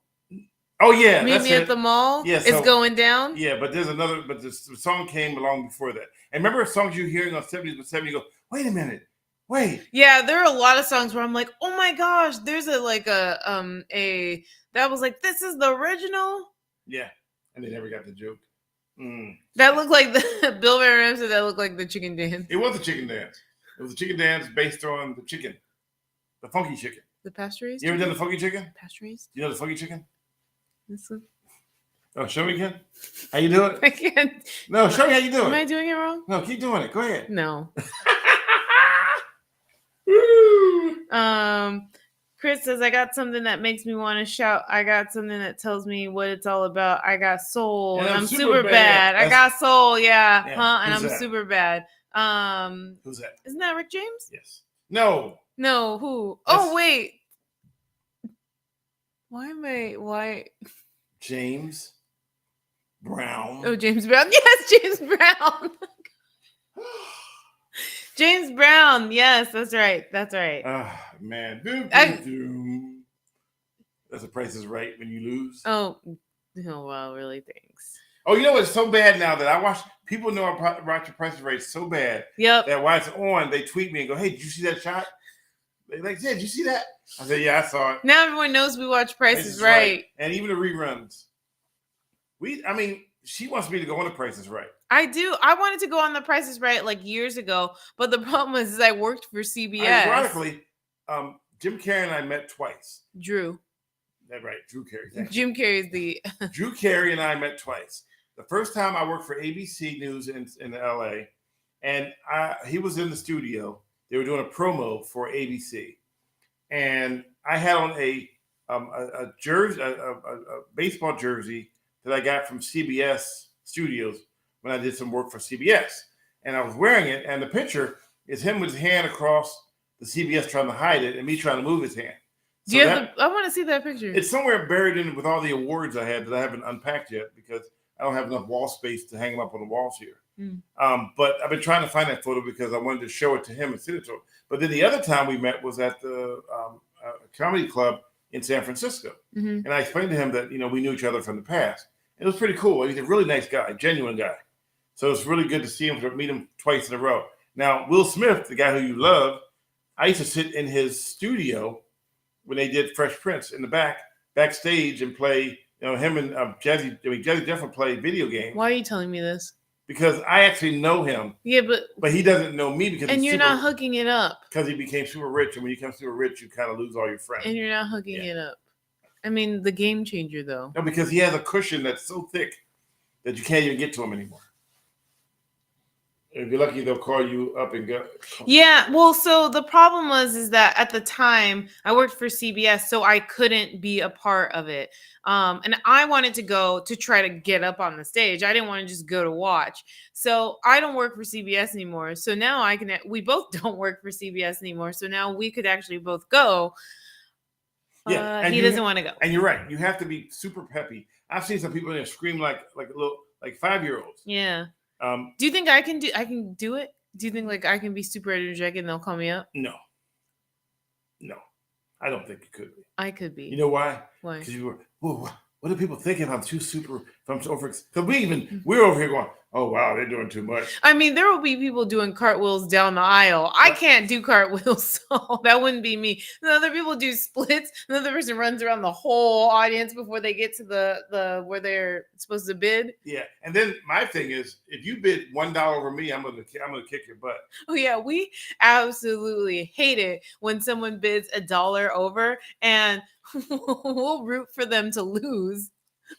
Oh yeah, Meet that's Me it. at the Mall. Yeah, It's so- going down. Yeah, but there's another. But the song came along before that. And remember songs you're hearing on 70s, but 70s, you go, wait a minute, wait. Yeah, there are a lot of songs where I'm like, oh my gosh, there's a that was like, this is the original. Yeah, and they never got the joke. That looked like the Bill Van Ramsey. That looked like the chicken dance. It was a chicken dance. It was a chicken dance based on the chicken, the funky chicken. The pasture-raised. You ever done the funky chicken? Pasture-raised. You know the funky chicken? This one. Oh, show me again. How you do it? I can't. No, show me how you do Am I it. doing it wrong? No, keep doing it. Go ahead. No. Woo! Chris says, I got something that makes me want to shout. I got something that tells me what it's all about. I got soul. And And I'm I'm super super bad. I got soul. Yeah. Yeah, And who's I'm that? super bad. Who's that? Isn't that Rick James? Yes. No. No, who? That's- Oh, wait. Why? James Brown. Oh, James Brown. Yes, James Brown. James Brown. Yes, that's right. That's right. Man. That's the Price is Right when you lose. Oh, well, really, thanks. Oh, you know what's so bad now that I watch, people know I watch the Price is Right so bad Yep. that while it's on, they tweet me and go, hey, did you see that shot? They're like, yeah, did you see that? I said, yeah, I saw it. Now everyone knows we watch Price is Right. And even the reruns. She wants me to go on the Price is Right. I do. I wanted to go on The Price is Right like years ago, but the problem is I worked for CBS. Ironically, Jim Carrey and I met twice. Drew. That's right, Drew Carrey. Thank you. Jim Carrey's the Drew Carrey and I met twice. The first time I worked for ABC News in LA, and he was in the studio. They were doing a promo for ABC, and I had on a jersey, a baseball jersey that I got from CBS Studios when I did some work for CBS, and I was wearing it. And the picture is him with his hand across the CBS trying to hide it, and me trying to move his hand. So I want to see that picture. It's somewhere buried in it with all the awards I had that I haven't unpacked yet because I don't have enough wall space to hang them up on the walls here. But I've been trying to find that photo because I wanted to show it to him and send it to him. But then the other time we met was at the comedy club in San Francisco. Mm-hmm. And I explained to him that, we knew each other from the past. It was pretty cool. He's a really nice guy, genuine guy. So it's really good to see him, to meet him twice in a row. Now, Will Smith, the guy who you love, I used to sit in his studio when they did Fresh Prince in the backstage and play, him and Jazzy Jeff play video games. Why are you telling me this? Because I actually know him. Yeah, but he doesn't know me because and you're not hooking it up. Because he became super rich, and when you become super rich, you kind of lose all your friends. And you're not hooking it up. I mean, the game changer though. No, because he has a cushion that's so thick that you can't even get to him anymore. If you're lucky, they'll call you up and go. Yeah, well, so the problem is that at the time I worked for CBS, so I couldn't be a part of it. And I wanted to go to try to get up on the stage. I didn't want to just go to watch. So I don't work for CBS anymore. So now we both don't work for CBS anymore. So now we could actually both go. Yeah, he doesn't want to go. And you're right. You have to be super peppy. I've seen some people in there scream like 5-year-olds. Yeah. Do you think I can do it? Do you think I can be super energetic and they'll call me up? No, I don't think you could be. I could be. You know why? Why? Because you were. Whoa, what do people think if I'm too super? If I'm over? Because we're over here going, oh wow, they're doing too much. I mean, there will be people doing cartwheels down the aisle. I can't do cartwheels, so that wouldn't be me. And other people do splits. Another person runs around the whole audience before they get to the where they're supposed to bid. Yeah, and then my thing is, if you bid $1 over me, I'm gonna kick your butt. Oh yeah, we absolutely hate it when someone bids $1 over, and we'll root for them to lose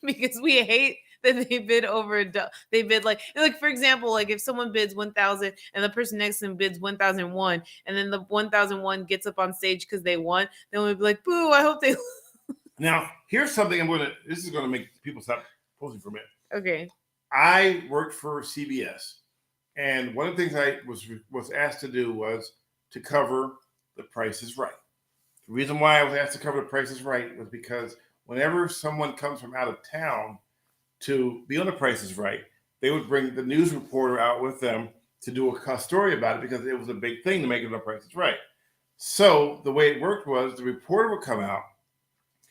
because we hate that they bid over they bid like for example, if someone bids 1,000 and the person next to them bids 1,001 and then the 1,001 gets up on stage because they won, then we'd be like, boo, I hope they Now here's something this is gonna make people stop posing for a minute. Okay. I worked for CBS, and one of the things I was asked to do was to cover The Price is Right. The reason why I was asked to cover The Price is Right was because whenever someone comes from out of town to be on The Price is Right, they would bring the news reporter out with them to do a story about it because it was a big thing to make it on The Price is Right. So the way it worked was the reporter would come out,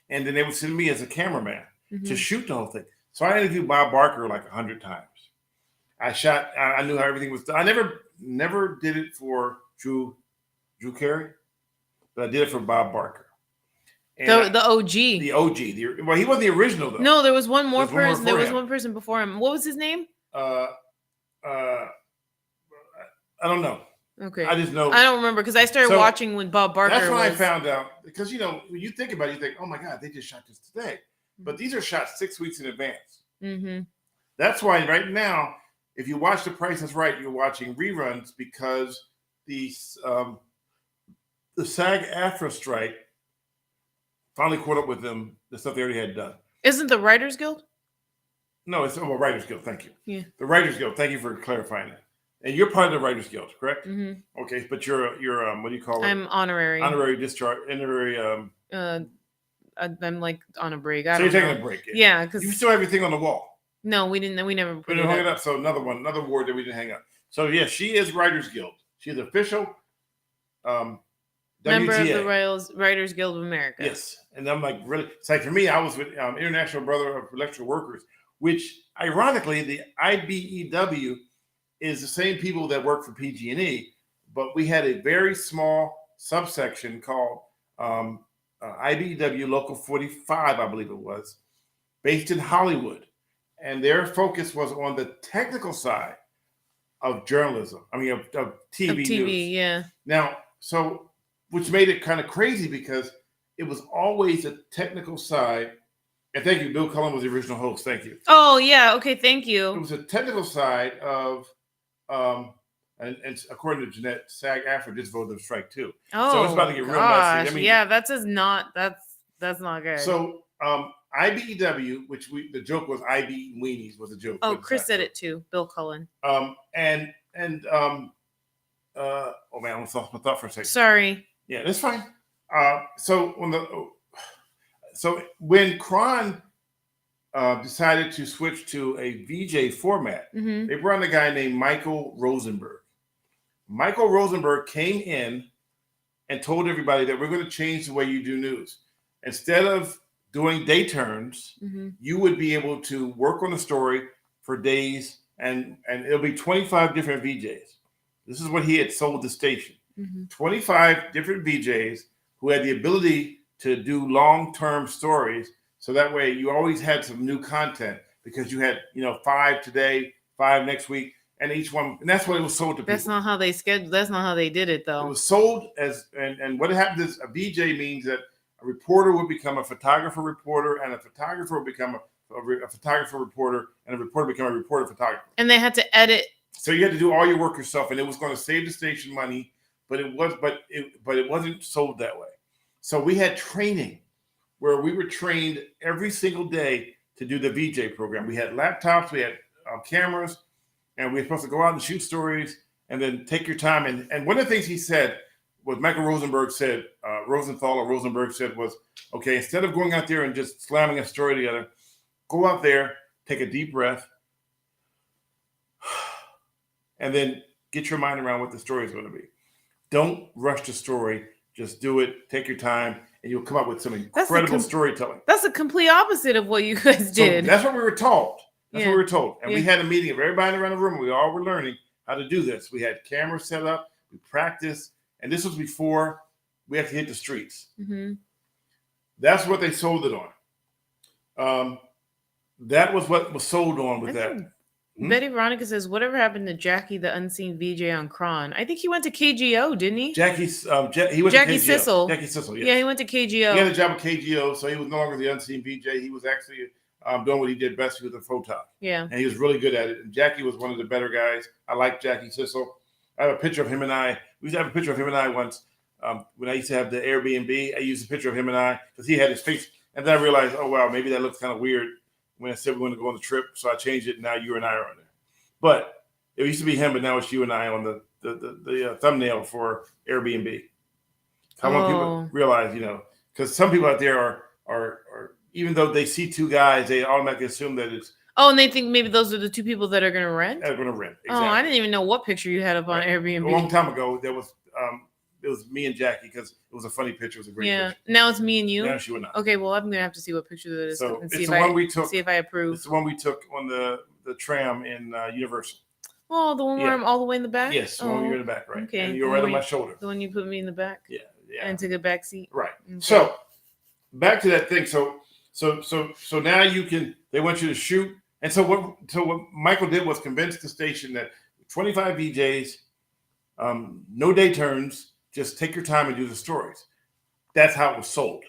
and then they would send me as a cameraman. to shoot the whole thing. So I interviewed Bob Barker like 100 times. I knew how everything was done. I never did it for Drew Carey, but I did it for Bob Barker. And the OG. The OG. Well, he wasn't the original though. No, there was one more person. There was one person before him. What was his name? I don't know. Okay. I just know. I don't remember because I started watching when Bob Barker. That's when I found out, because when you think about it, you think, oh my God, they just shot this today. But these are shot 6 weeks in advance. Mm-hmm. That's why right now, if you watch The Price is Right, you're watching reruns because the SAG-AFTRA strike finally caught up with them, the stuff they already had done. Isn't the Writers Guild? No, it's Writers Guild. Thank you. Yeah. The Writers Guild. Thank you for clarifying that. And you're part of the Writers Guild, correct? Mm-hmm. Okay, but you're what do you call it? I'm honorary. Honorary discharge. Honorary. I'm like on a break. So you're taking a break. Yeah, because you still have everything on the wall. No, we didn't. We never put it hung it up. So another award that we didn't hang up. So yeah, she is Writers Guild. She's official. Member WTA. of the Writers Guild of America. Yes, and I'm like, really. It's like for me, I was with International Brother of Electrical Workers, which ironically, the IBEW is the same people that work for PG&E, but we had a very small subsection called IBEW Local 45, I believe it was, based in Hollywood, and their focus was on the technical side of journalism. I mean, of TV news. Yeah. Now, which made it kind of crazy because it was always a technical side. And thank you, Bill Cullen was the original host. Thank you. Oh yeah, okay, thank you. It was a technical side of, and according to Jeanette, SAG-AFTRA just voted them strike too. Oh, so it's about to get real messy. I mean, yeah, that's not good. So IBEW, which the joke was IB Weenies was a joke. Oh, Chris said it too, Bill Cullen. Oh man, I almost lost my thought for a second. Sorry. Yeah, that's fine. So when Cron decided to switch to a VJ format, they brought in a guy named Michael Rosenberg. Michael Rosenberg came in and told everybody that we're going to change the way you do news. Instead of doing day turns, you would be able to work on a story for days, and it'll be 25 different VJs. This is what he had sold the station. 25 different VJs who had the ability to do long-term stories. So that way you always had some new content because you had, 5 today, 5 next week, and each one, and that's what it was sold to people. That's not how they scheduled. That's not how they did it though. It was sold as, and what happened is a VJ means that a reporter would become a photographer reporter, and a photographer would become a photographer reporter, and a reporter become a reporter photographer. And they had to edit. So you had to do all your work yourself, and it was going to save the station money, but it wasn't sold that way. So we had training where we were trained every single day to do the VJ program. We had laptops, we had cameras, and we were supposed to go out and shoot stories and then take your time. And one of the things he said, what Michael Rosenberg said, Rosenberg said was, okay, instead of going out there and just slamming a story together, go out there, take a deep breath, and then get your mind around what the story is going to be. Don't rush the story. Just do it. Take your time, and you'll come up with some incredible storytelling. That's the complete opposite of what you guys did. So that's what we were told. That's what we were told. And we had a meeting of everybody around the room. We all were learning how to do this. We had cameras set up. We practiced. And this was before we had to hit the streets. That's what they sold it on. That was what was sold on with that. Betty Veronica says, whatever happened to Jackie, the unseen VJ on Cron? I think he went to KGO, didn't he? He went to Sissel. Jackie Sissel, yes. Yeah, he went to KGO. He had a job at KGO, so he was no longer the unseen VJ. He was actually doing what he did best. He was a photog. Yeah. And he was really good at it. And Jackie was one of the better guys. I like Jackie Sissel. I have a picture of him and I. We used to have a picture of him and I once when I used to have the Airbnb. I used a picture of him and I because he had his face. And then I realized, oh, wow, maybe that looks kind of weird when I said we want to go on the trip. So I changed it. And now you and I are on there. But it used to be him, but now it's you and I on the thumbnail for Airbnb. I want people to realize, because some people out there are even though they see two guys, they automatically assume that it's. Oh, and they think maybe those are the two people that are going to rent? They're going to rent. Exactly. Oh, I didn't even know what picture you had up on Airbnb. A long time ago, there was it was me and Jackie because it was a funny picture. It was a great picture. Now it's me and you. No, she would not. Okay, well, I'm gonna have to see what picture that is So and it's see if the one I we took. see if I approve. It's the one we took on the tram in Universal. Oh, the one where Yeah. I'm all the way in the back. Yes, the one you're in the back, right? Okay, And you're the right one on my you- shoulder. The one you put me in the back. Yeah, yeah. And took a back seat. Right. Okay. So back to that thing. So now you can. They want you to shoot. And so what Michael did was convince the station that 25 VJs, no day turns, just take your time and do the stories. That's how it was sold.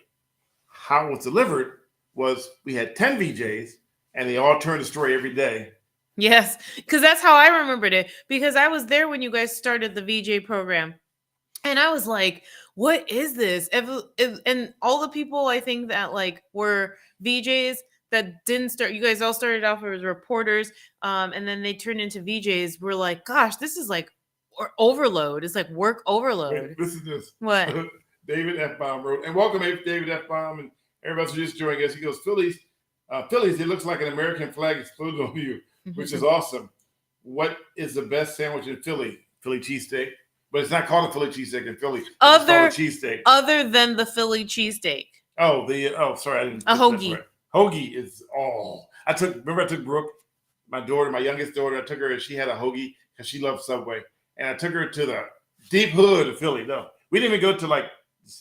How it was delivered was we had 10 VJs and they all turned the story every day. Yes, because that's how I remembered it. Because I was there when you guys started the VJ program, and I was like, "What is this?" And all the people I think that like were VJs that didn't start. You guys all started off as reporters, and then they turned into VJs. Were like, "Gosh, this is like overload. It's like work overload." Wait, listen to this. What? David F. Baum wrote, and welcome David F. Baum and everybody who's just joining us. He goes, Phillies, it looks like an American flag exploded on you, which is awesome. What is the best sandwich in Philly? Philly cheesesteak. But it's not called a Philly cheesesteak in Philly. It's called a cheesesteak. Other than the Philly cheesesteak. Sorry, I didn't. A hoagie. Right. Hoagie is I took Brooke, my daughter, my youngest daughter. I took her and she had a hoagie because she loves Subway, and I took her to the deep hood of Philly. No, we didn't even go to like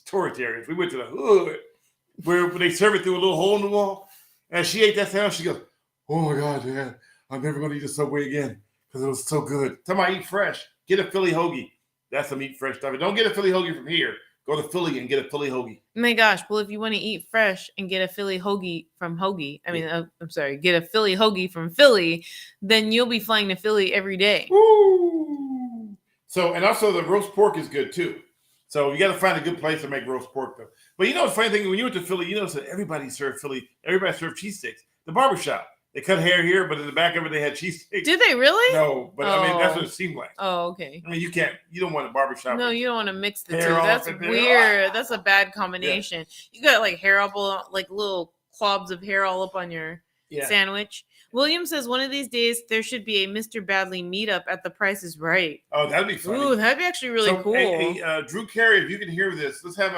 tourist areas. We went to the hood where they serve it through a little hole in the wall. And she ate that sandwich. She goes, "Oh my God, Dad, I'm never going to eat a Subway again because it was so good." Tell me, I eat fresh. Get a Philly hoagie. That's some eat fresh stuff. And don't get a Philly hoagie from here. Go to Philly and get a Philly hoagie. Oh my gosh. Well, if you want to eat fresh and get a Philly hoagie from Hoagie, get a Philly hoagie from Philly, then you'll be flying to Philly every day. Woo! So, and also the roast pork is good too. So you got to find a good place to make roast pork though. But you know the funny thing, when you went to Philly, you notice that everybody served cheesesteaks. The barbershop, they cut hair here, but in the back of it, they had cheesesteaks. Did they really? No, but I mean, that's what it seemed like. Oh, okay. I mean, you don't want a barbershop. No, you don't want to mix the two. Hair off That's and hair weird. That's a bad combination. You got like hair up, like little clobs of hair all up on your sandwich. William says one of these days there should be a Mr. Badley meetup at The Price is Right. Oh, that'd be funny. Ooh, that'd be actually really cool. Hey, Drew Carey, if you can hear this, let's have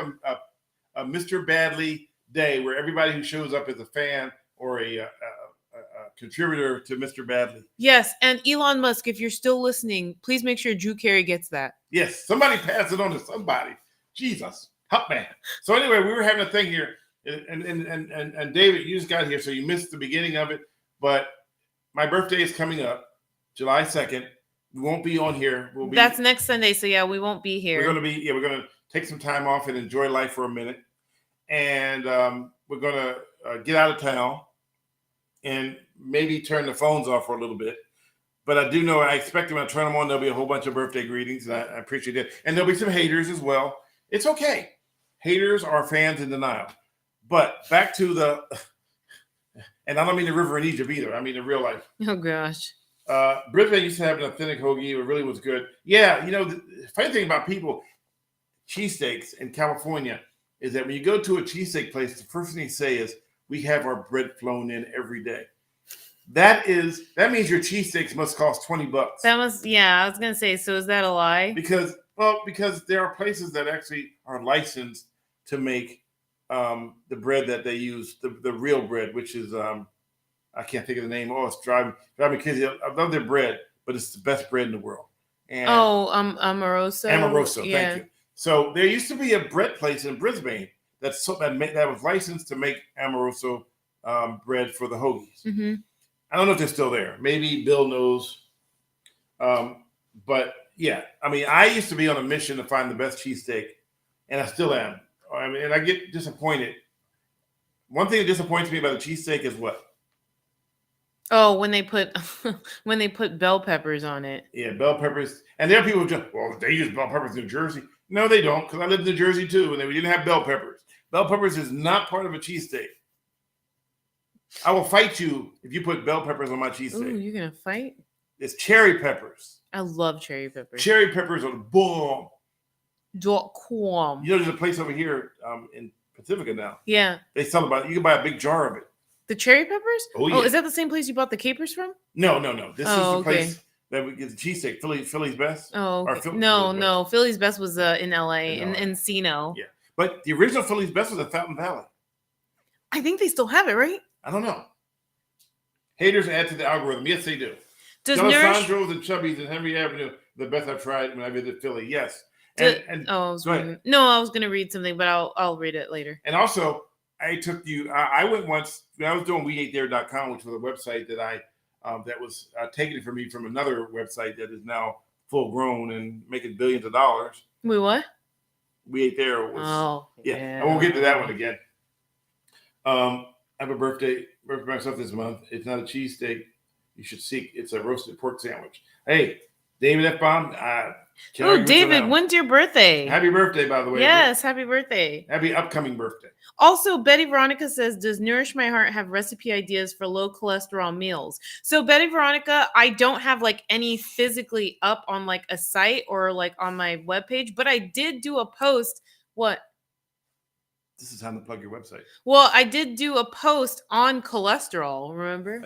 a Mr. Badley day where everybody who shows up is a fan or a contributor to Mr. Badley. Yes, and Elon Musk, if you're still listening, please make sure Drew Carey gets that. Yes, somebody pass it on to somebody. Jesus, help man. So anyway, we were having a thing here, and David, you just got here, so you missed the beginning of it. But my birthday is coming up, July 2nd. We won't be on here. That's next Sunday, so yeah, we won't be here. We're gonna take some time off and enjoy life for a minute, and we're gonna get out of town and maybe turn the phones off for a little bit. But I do know I expect them to turn them on. There'll be a whole bunch of birthday greetings, and I appreciate that. And there'll be some haters as well. It's okay. Haters are fans in denial. But back to the. And I don't mean the river in Egypt either. I mean in real life. Oh, gosh. Brisbane used to have an authentic hoagie. It really was good. Yeah, the funny thing about cheesesteaks in California is that when you go to a cheesesteak place, the first thing they say is, "We have our bread flown in every day." That means your cheesesteaks must cost $20. I was going to say, so is that a lie? Because there are places that actually are licensed to make the bread that they use, the real bread, which is I can't think of the name. Oh, it's driving me crazy. I love their bread, but it's the best bread in the world. And Amoroso. Amoroso, thank you. So there used to be a bread place in Brisbane that was licensed to make Amoroso bread for the hoagies. Mm-hmm. I don't know if they're still there. Maybe Bill knows. But yeah, I mean, I used to be on a mission to find the best cheesesteak, and I still am. I mean, and I get disappointed. One thing that disappoints me about the cheesesteak is what? Oh, when they put bell peppers on it. Yeah, bell peppers. And there are people who just, well, they use bell peppers in New Jersey. No, they don't, because I lived in New Jersey too, and we didn't have bell peppers. Bell peppers is not part of a cheesesteak. I will fight you if you put bell peppers on my cheesesteak. Ooh, you're gonna fight? It's cherry peppers. I love cherry peppers. Cherry peppers are the bomb. .com. There's a place over here in Pacifica now. Yeah. They sell you can buy a big jar of it. The cherry peppers? Oh, yeah. Oh, is that the same place you bought the capers from? No. This is the place that we get the cheesesteak. Philly's best. Oh, Or okay. Philly's No. Philly's Best was in LA, In in LA. Encino. Yeah, but the original Philly's best was in Fountain Valley. I think they still have it, right? I don't know. Haters add to the algorithm. Yes, they do. Does Nourish? Alessandro's and Chubby's and Henry Avenue, the best I've tried when I visited Philly. Yes. I Go ahead. I was gonna read something, but I'll read it later. And also, I took you. I went once when I was doing weathere.com, which was a website that that was taken from me from another website that is now full grown and making billions of dollars. Wait, what? We Ate There was. Oh, yeah. I won't get to that one again. I have a birthday for myself this month. It's not a cheesesteak. You should seek. It's a roasted pork sandwich. Hey, David F. Baum. Oh, David, when's your birthday? Happy birthday, by the way. Yes, happy birthday. Happy upcoming birthday. Also, Betty Veronica says, does Nourish My Heart have recipe ideas for low cholesterol meals? So, Betty Veronica, I don't have like any physically up on like a site or like on my webpage, but I did do a post. What? This is time to plug your website. Well, I did do a post on cholesterol, remember?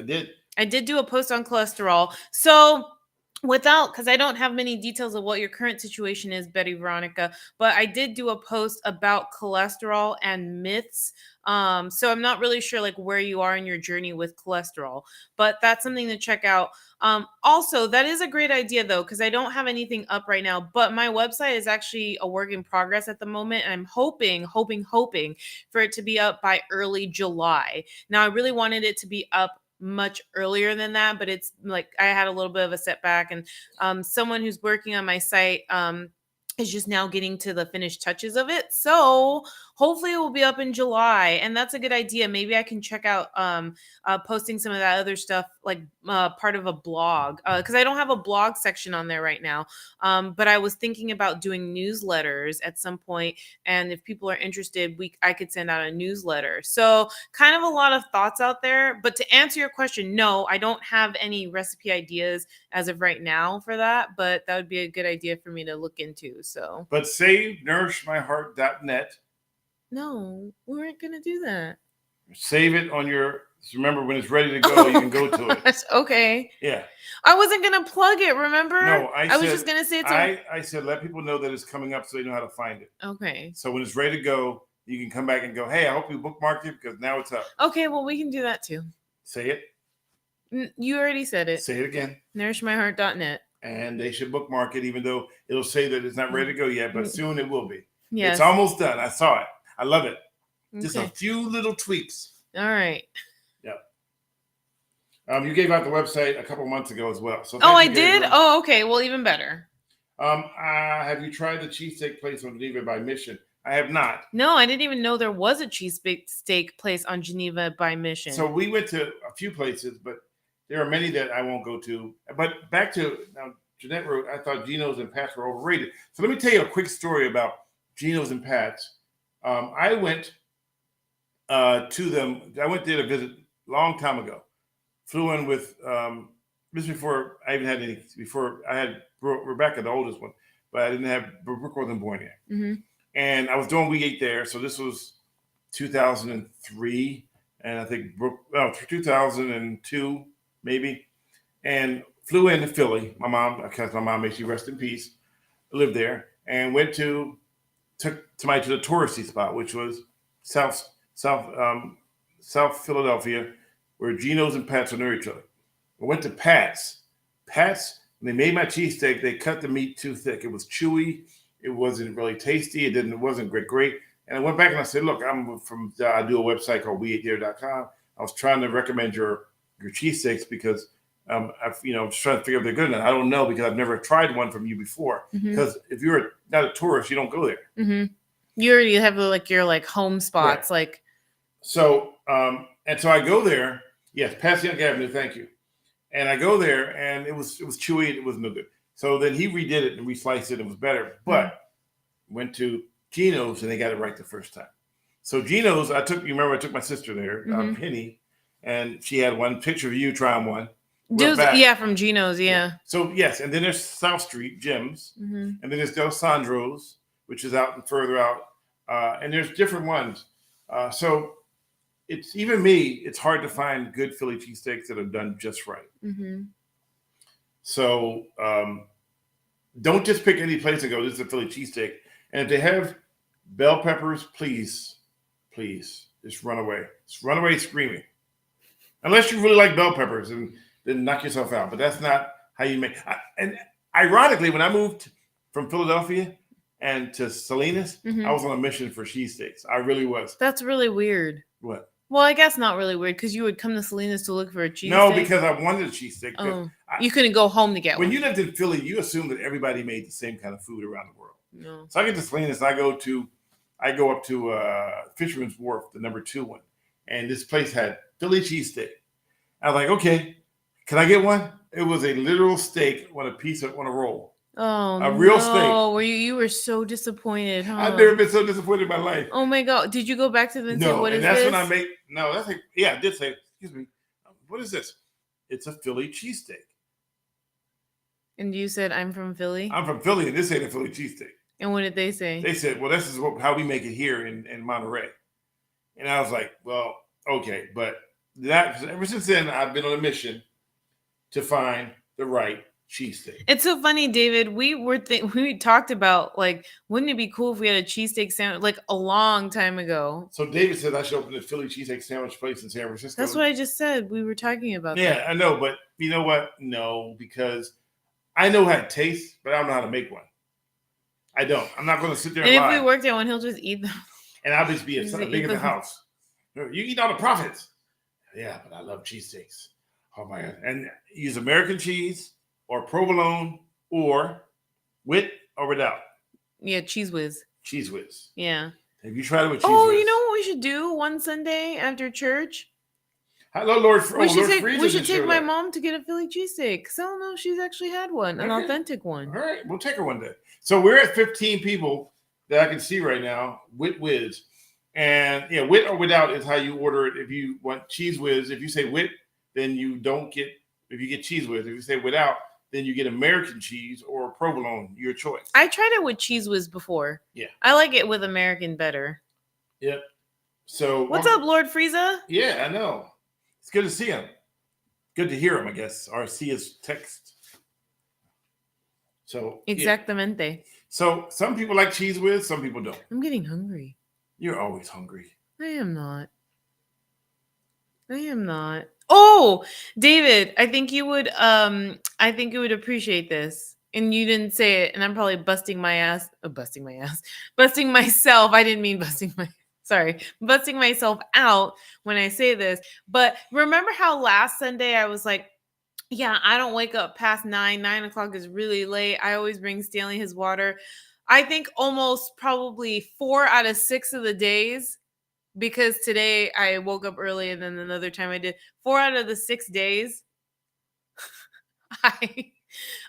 I did do a post on cholesterol. So, because I don't have many details of what your current situation is, Betty Veronica, but I did do a post about cholesterol and myths. So I'm not really sure like where you are in your journey with cholesterol, but that's something to check out. Also, that is a great idea though, because I don't have anything up right now, but my website is actually a work in progress at the moment. And I'm hoping for it to be up by early July. Now, I really wanted it to be up much earlier than that, but it's like I had a little bit of a setback, and someone who's working on my site is just now getting to the finished touches of it. So hopefully it will be up in July, and that's a good idea. Maybe I can check out posting some of that other stuff like part of a blog, because I don't have a blog section on there right now. But I was thinking about doing newsletters at some point, and if people are interested, I could send out a newsletter. So kind of a lot of thoughts out there. But to answer your question, no, I don't have any recipe ideas as of right now for that, but that would be a good idea for me to look into. So, but save nourishmyheart.net. No, we weren't gonna do that. Save it on your. Remember, when it's ready to go, you can go to it. Okay. Yeah. I wasn't gonna plug it. Remember? No, I was just gonna say it's. I said let people know that it's coming up so they know how to find it. Okay. So when it's ready to go, you can come back and go, hey, I hope you bookmarked it because now it's up. Okay, well we can do that too. Say it. You already said it. Say it again. Nourishmyheart.net. And they should bookmark it, even though it'll say that it's not ready to go yet, but soon it will be. Yes. It's almost done. I saw it. I love it. Okay. Just a few little tweaks. All right. Yeah. You gave out the website a couple months ago as well. So I did? Oh, okay. Well, even better. Have you tried the cheesesteak place on Geneva by Mission? I have not. No, I didn't even know there was a cheesesteak place on Geneva by Mission. So we went to a few places, but there are many that I won't go to. But back to now, Jeanette wrote, I thought Geno's and Pat's were overrated. So let me tell you a quick story about Geno's and Pat's. I went to them. I went there to visit a long time ago. Flew in with this before I even had any. Before I had Rebecca, the oldest one, but I didn't have Brooke wasn't born yet. Mm-hmm. And I was doing We Ate There, so this was 2003, and I think 2002 maybe, and flew into Philly. My mom, because my mom, may she rest in peace, lived there, and took somebody to the touristy spot, which was South Philadelphia, where Geno's and Pat's are near each other. I went to Pat's. Pat's, when they made my cheesesteak, they cut the meat too thick. It was chewy. It wasn't really tasty. It wasn't great. And I went back and I said, look, I do a website called weathere.com. I was trying to recommend your cheesesteaks because I'm just trying to figure out if they're good enough. I don't know because I've never tried one from you before. Because if you're not a tourist, you don't go there. Mm-hmm. You already have your home spots, right. like. So so I go there. Yes, Pat's Young Avenue. Thank you. And I go there, and it was chewy. And it was no good. So then he redid it and resliced it. It was better. But went to Geno's and they got it right the first time. So Geno's, I took my sister there, Penny, and she had one picture of you trying one. From Geno's, yeah. So yes, and then there's South Street, Jim's, and then there's Alessandro's, which is out and further out, and there's different ones. So it's even me. It's hard to find good Philly cheesesteaks that are done just right. Mm-hmm. So don't just pick any place and go, this is a Philly cheesesteak. And if they have bell peppers, please, just run away. Just run away screaming. Unless you really like bell peppers, and then knock yourself out. But that's not how you make. And ironically, when I moved from Philadelphia and to Salinas, I was on a mission for cheesesteaks. I really was. That's really weird. What? Well, I guess not really weird because you would come to Salinas to look for a cheesesteak. No, because I wanted a cheesesteak. Oh, you couldn't go home to get when one. you lived in Philly, you assumed that everybody made the same kind of food around the world. No. So I get to Salinas, I go up to Fisherman's Wharf, the number 2 one, and this place had Philly cheesesteak. I was like, okay, can I get one? It was a literal steak on a roll. Oh, a real no. Were you were so disappointed, huh? I've never been so disappointed in my life. Oh my God. Did you go back to them and say, what is that's this? when I make, no, that's like, yeah, I did say, excuse me, what is this? It's a Philly cheesesteak. And you said, I'm from Philly? I'm from Philly, and this ain't a Philly cheesesteak. And what did they say? They said, well, this is how we make it here in Monterey. And I was like, well, okay. But ever since then, I've been on a mission to find the right cheesesteak. It's so funny, David. We talked about, like, wouldn't it be cool if we had a cheesesteak sandwich, like, a long time ago? So David said I should open a Philly cheesesteak sandwich place in San Francisco. That's what I just said. We were talking about that. Yeah, I know. But you know what? No, because I know how it tastes, but I don't know how to make one. I don't. I'm not going to sit there and if lie. we worked at one, he'll just eat them. And I'll just be Just big eat in the them. house. You eat all the profits. Yeah, but I love cheesesteaks. Oh my God. And use American cheese or provolone or with or without. Yeah, Cheese Whiz. Cheese Whiz. Yeah. Have you tried it with cheese Oh, whiz? you know what we should do one Sunday after church? Hello, Lord. We should Frieza take my mom to get a Philly cheesesteak because I don't know if she's actually had one, an authentic one. All right, we'll take her one day. So we're at 15 people that I can see right now with whiz. And yeah, with or without is how you order it. If you want cheese whiz, if you say with, then you don't get, if you get cheese whiz. If you say without, then you get American cheese or provolone, your choice. I tried it with Cheese Whiz before. Yeah. I like it with American better. Yep. So what's up, Lord Frieza? Yeah, I know. It's good to see him. Good to hear him, I guess, or see his text. So Exactamente. Yeah. So some people like cheese whiz, some people don't. I'm getting hungry. You're always hungry. I am not. Oh, David, I think you would appreciate this. And you didn't say it, and I'm probably busting myself. I didn't mean busting myself out when I say this. But remember how last Sunday I was like, yeah, I don't wake up past 9. 9 o'clock is really late. I always bring Stanley his water. I think almost probably 4 out of 6 of the days, because today I woke up early and then another time I did, 4 out of the 6 days,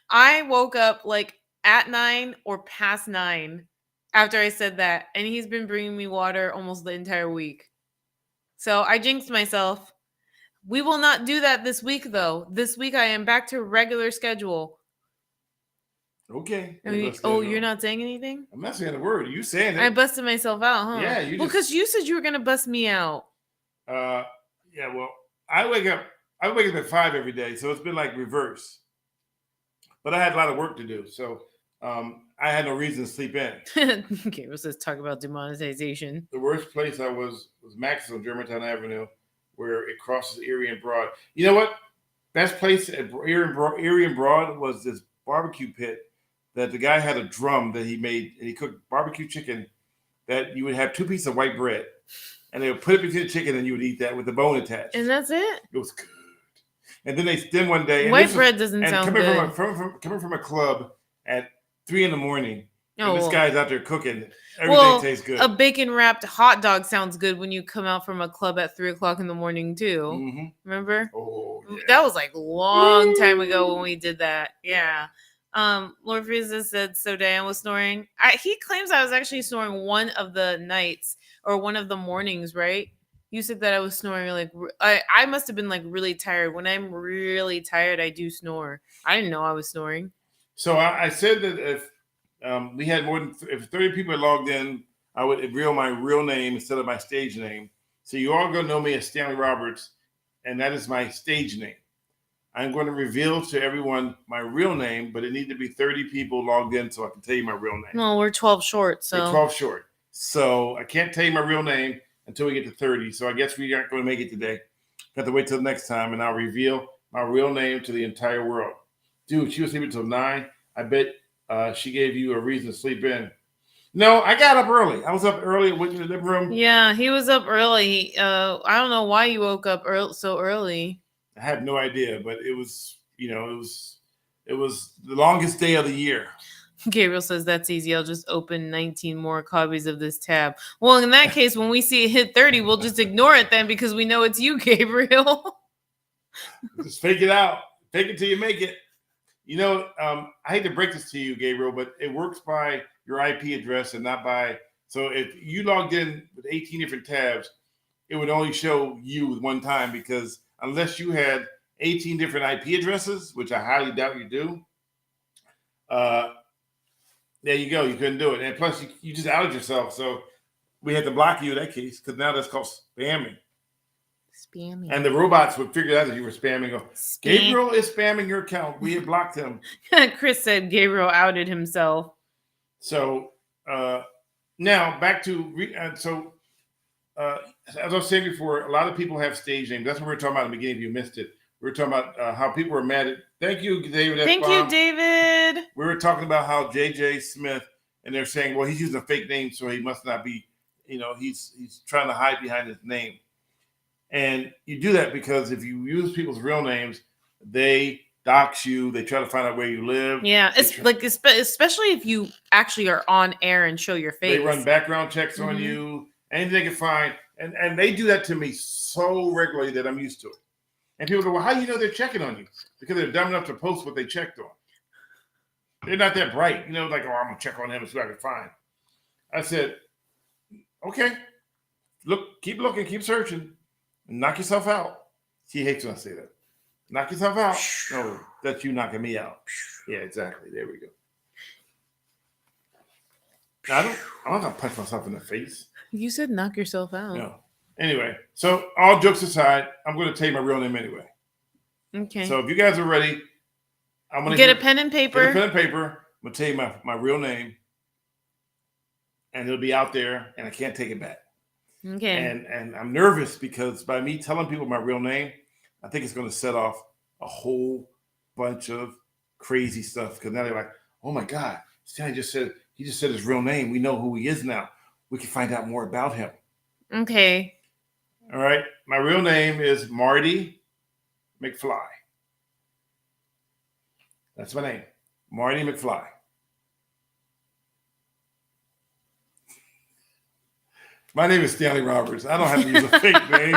I woke up like at 9 or past 9 after I said that. And he's been bringing me water almost the entire week. So I jinxed myself. We will not do that this week, though. This week I am back to regular schedule. Okay. You're not saying anything? I'm not saying a word. You saying it. I busted myself out, huh? Yeah. Because you said you were going to bust me out. Yeah, well, I wake up at 5 every day, so it's been like reverse. But I had a lot of work to do, so I had no reason to sleep in. Okay, let's just talk about demonetization. The worst place I was Max's on Germantown Avenue, where it crosses Erie and Broad. You know what? Best place at Erie and Broad was this barbecue pit that the guy had a drum that he made, and he cooked barbecue chicken that you would have 2 pieces of white bread, and they would put it between the chicken, and you would eat that with the bone attached. And that's it? It was good. And then one day, white bread doesn't sound good. Coming from a club at 3 a.m. Oh, this guy's out there cooking. Everything tastes good. A bacon wrapped hot dog sounds good when you come out from a club at 3 o'clock in the morning too. Mm-hmm. Remember? Oh, yeah. That was like a long time ago when we did that. Yeah. Lord Frieza said, so Diane was snoring. He claims I was actually snoring one of the nights or one of the mornings, right? You said that I was snoring like I must have been like really tired. When I'm really tired, I do snore. I didn't know I was snoring. So I said that if we had more than if 30 people had logged in, I would reveal my real name instead of my stage name. So you all gonna know me as Stanley Roberts, and that is my stage name. I'm going to reveal to everyone my real name, but it needs to be 30 people logged in so I can tell you my real name. No, we're 12 short, We're so 12 short. So I can't tell you my real name until we get to 30. So I guess we aren't going to make it today. Have to wait till next time, and I'll reveal my real name to the entire world. Dude, she was sleeping till 9. I bet she gave you a reason to sleep in. No, I got up early. I was up early, went to the living room. yeah, he was up early. I don't know why you woke up so early. I have no idea, but it was, it was the longest day of the year. Gabriel says that's easy. I'll just open 19 more copies of this tab. Well, in that case, when we see it hit 30, we'll just ignore it then because we know it's you, Gabriel. Just fake it out. Fake it till you make it. I hate to break this to you, Gabriel, but it works by your IP address and not by. So if you logged in with 18 different tabs, it would only show you one time because unless you had 18 different IP addresses, which I highly doubt you do, there you go. You couldn't do it. And plus, you just outed yourself. So we had to block you in that case because now that's called spamming. Spamming. And the robots would figure out that you were spamming. Gabriel is spamming your account. We have blocked him. Chris said Gabriel outed himself. So now back to as I was saying before, a lot of people have stage names. That's what we were talking about in the beginning. If you missed it, we were talking about how people were mad at. Thank you, David. Thank you, David. We were talking about how JJ Smith, and they're saying, well, he's using a fake name, so he must not be. He's trying to hide behind his name. And you do that because if you use people's real names, they dox you. They try to find out where you live. Yeah, it's like especially if you actually are on air and show your face. They run background checks on you, anything they can find, and they do that to me so regularly that I'm used to it. And people go, well, how do you know they're checking on you? Because they're dumb enough to post what they checked on. They're not that bright, like, oh, I'm gonna check on him and see what I can find. I said, okay, look, keep looking, keep searching. Knock yourself out. She hates when I say that. Knock yourself out. No, that's you knocking me out. Yeah, exactly. There we go. Now, I'm not gonna punch myself in the face. You said knock yourself out. No. Anyway, so all jokes aside, I'm gonna tell you my real name anyway. Okay. So if you guys are ready, I'm gonna get a pen and paper. Get a pen and paper. I'm gonna tell you my real name, and it'll be out there, and I can't take it back. Okay. And I'm nervous because by me telling people my real name, I think it's going to set off a whole bunch of crazy stuff. Because now they're like, "Oh my God, Stanley just said his real name. We know who he is now. We can find out more about him." Okay. All right. My real name is Marty McFly. That's my name, Marty McFly. My name is Stanley Roberts. I don't have to use a fake name.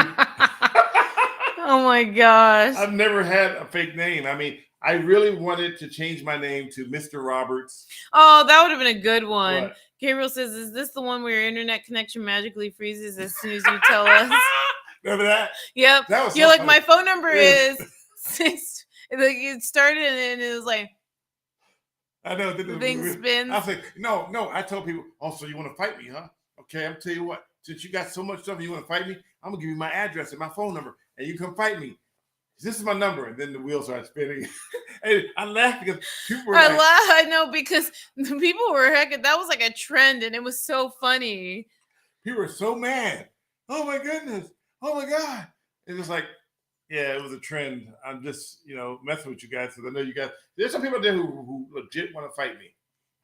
Oh my gosh. I've never had a fake name. I mean, I really wanted to change my name to Mr. Roberts. Oh, that would have been a good one. What? Gabriel says, is this the one where your internet connection magically freezes as soon as you tell us? Remember that? Yep. That was You're so like, funny. my phone number is 6. Like, it started and it was like, I know. the thing spins. I was like, no. I told people, oh, so you want to fight me, huh? Okay, I'm tell you what. Since you got so much stuff and you want to fight me, I'm going to give you my address and my phone number, and you come fight me. This is my number. And then the wheels start spinning. And I laughed because people were I know, because the people were that was like a trend, and it was so funny. People were so mad. Oh, my goodness. Oh, my God. It was like, yeah, it was a trend. I'm just, messing with you guys because I know you guys. There's some people out there who legit want to fight me.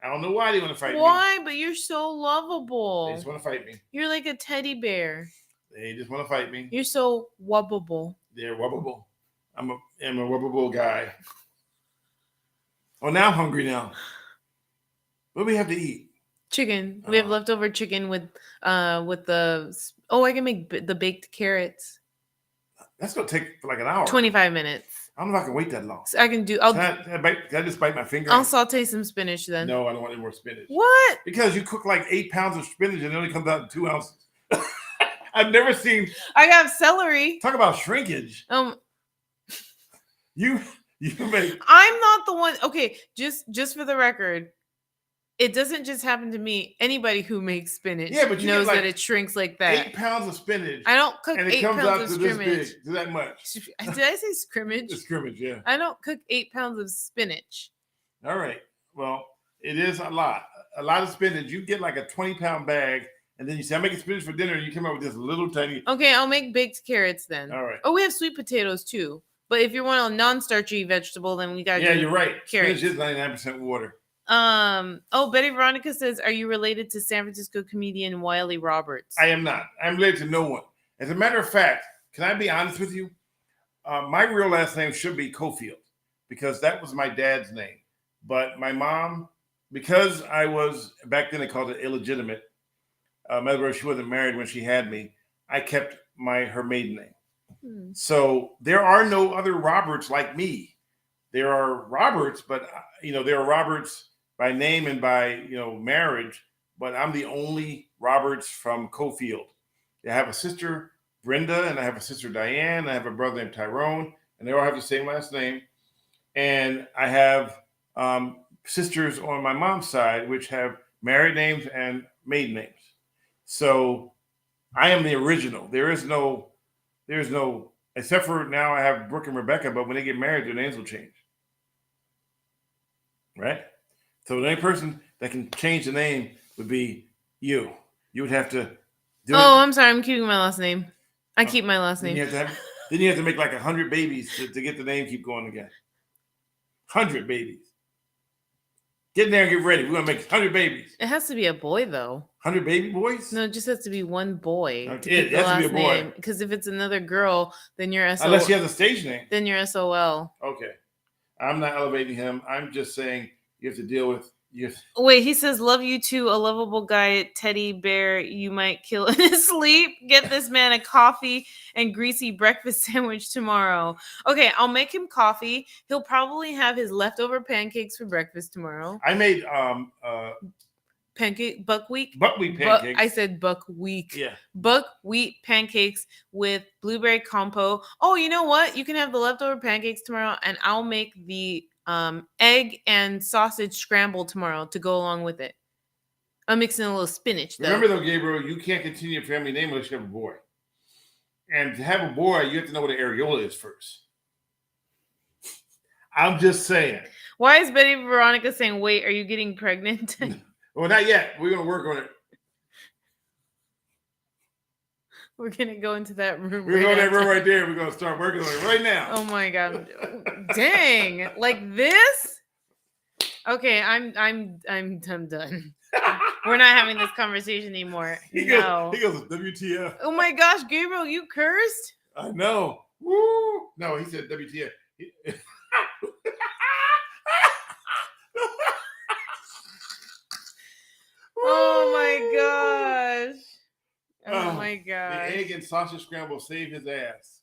I don't know why they want to fight me. Why? But you're so lovable. They just want to fight me. You're like a teddy bear. They just want to fight me. You're so wubbable. They're wubbable. I'm a wubbable guy. Oh, now I'm hungry now. What do we have to eat? Chicken. We have leftover chicken with the. Oh, I can make the baked carrots. That's gonna take for like an hour. 25 minutes. I don't know if I can wait that long. So I can do. Can I just bite my finger? I'll saute some spinach then. No, I don't want any more spinach. What? Because you cook like 8 pounds of spinach and it only comes out in 2 ounces. I've never seen. I got celery. Talk about shrinkage. You make. I'm not the one. Okay, just for the record, It doesn't just happen to me. Anybody who makes spinach Yeah, but you knows get like that it shrinks like that. 8 pounds of spinach, I don't cook and it 8 comes pounds out of to this scrimmage. big, to that much. Did I say scrimmage? It's scrimmage, yeah. I don't cook 8 pounds of spinach. All right. Well, it is a lot. A lot of spinach. You get like a 20-pound bag, and then you say, I'm making spinach for dinner, and you come up with this little tiny. Okay, I'll make baked carrots then. All right. Oh, we have sweet potatoes too. But if you want a non-starchy vegetable, then we got Yeah, you're right. Carrots. Spinach is 99% water. Betty Veronica says, are you related to San Francisco comedian Wiley Roberts? I am not. I'm related to no one. As a matter of fact, can I be honest with you? My real last name should be Cofield because that was my dad's name. But my mom, because I was, back then they called it illegitimate. In other words, she wasn't married when she had me. I kept her maiden name. So there are no other Roberts like me. There are Roberts, but there are Roberts by name and by marriage. But I'm the only Roberts from Cofield. I have a sister, Brenda, and I have a sister, Diane. And I have a brother named Tyrone, and they all have the same last name. And I have sisters on my mom's side, which have married names and maiden names. So I am the original. There is no, except for now I have Brooke and Rebecca, but when they get married, their names will change. Right? So the only person that can change the name would be you. You would have to do it. I'm sorry. I'm keeping my last name. I keep my last name. Then you have to make like 100 babies to get the name keep going again. 100 babies. Get in there and get ready. We're going to make 100 babies. It has to be a boy, though. 100 baby boys? No, it just has to be one boy. Okay, it has to be a boy. Because if it's another girl, then you're SOL. Unless she has a stage name. Then you're SOL. Okay. I'm not elevating him. I'm just saying you have to deal with... Wait, he says, love you too, a lovable guy, teddy bear you might kill in his sleep. Get this man a coffee and greasy breakfast sandwich tomorrow. Okay, I'll make him coffee. He'll probably have his leftover pancakes for breakfast tomorrow. I made buckwheat pancakes. I said buckwheat. Yeah. Buckwheat pancakes with blueberry compo. Oh, you know what? You can have the leftover pancakes tomorrow, and I'll make the egg and sausage scramble tomorrow to go along with it. I'm mixing a little spinach, though. Remember, though, Gabriel, you can't continue your family name unless you have a boy. And to have a boy, you have to know what an areola is first. I'm just saying. Why is Betty Veronica saying, wait, are you getting pregnant? Well, not yet. We're going to work on it. We're going to go into that room. We're going to that room right there. We're going to start working on it right now. Oh, my God. Dang. Like this? Okay, I'm done. We're not having this conversation anymore. He goes, WTF. Oh, my gosh, Gabriel, you cursed? I know. Woo. No, he said WTF. Oh my gosh. Oh my gosh. The egg and sausage scramble saved his ass.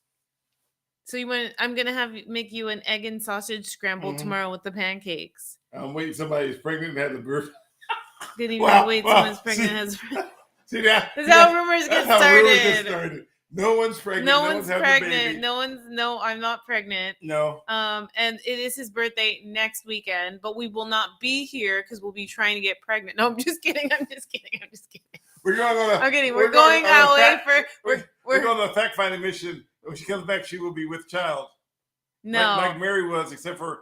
So I'm gonna make you an egg and sausage scramble tomorrow with the pancakes. I'm waiting somebody's pregnant and has a birth. Didn't even wait someone's pregnant and has See that? That's how rumors get started. No one's pregnant. No one's pregnant. No, I'm not pregnant. No. And it is his birthday next weekend, but we will not be here because we'll be trying to get pregnant. No, I'm just kidding. We're going on I'm kidding. We're going away we're going on a fact finding mission. When she comes back, she will be with child. No. Like Mary was, except for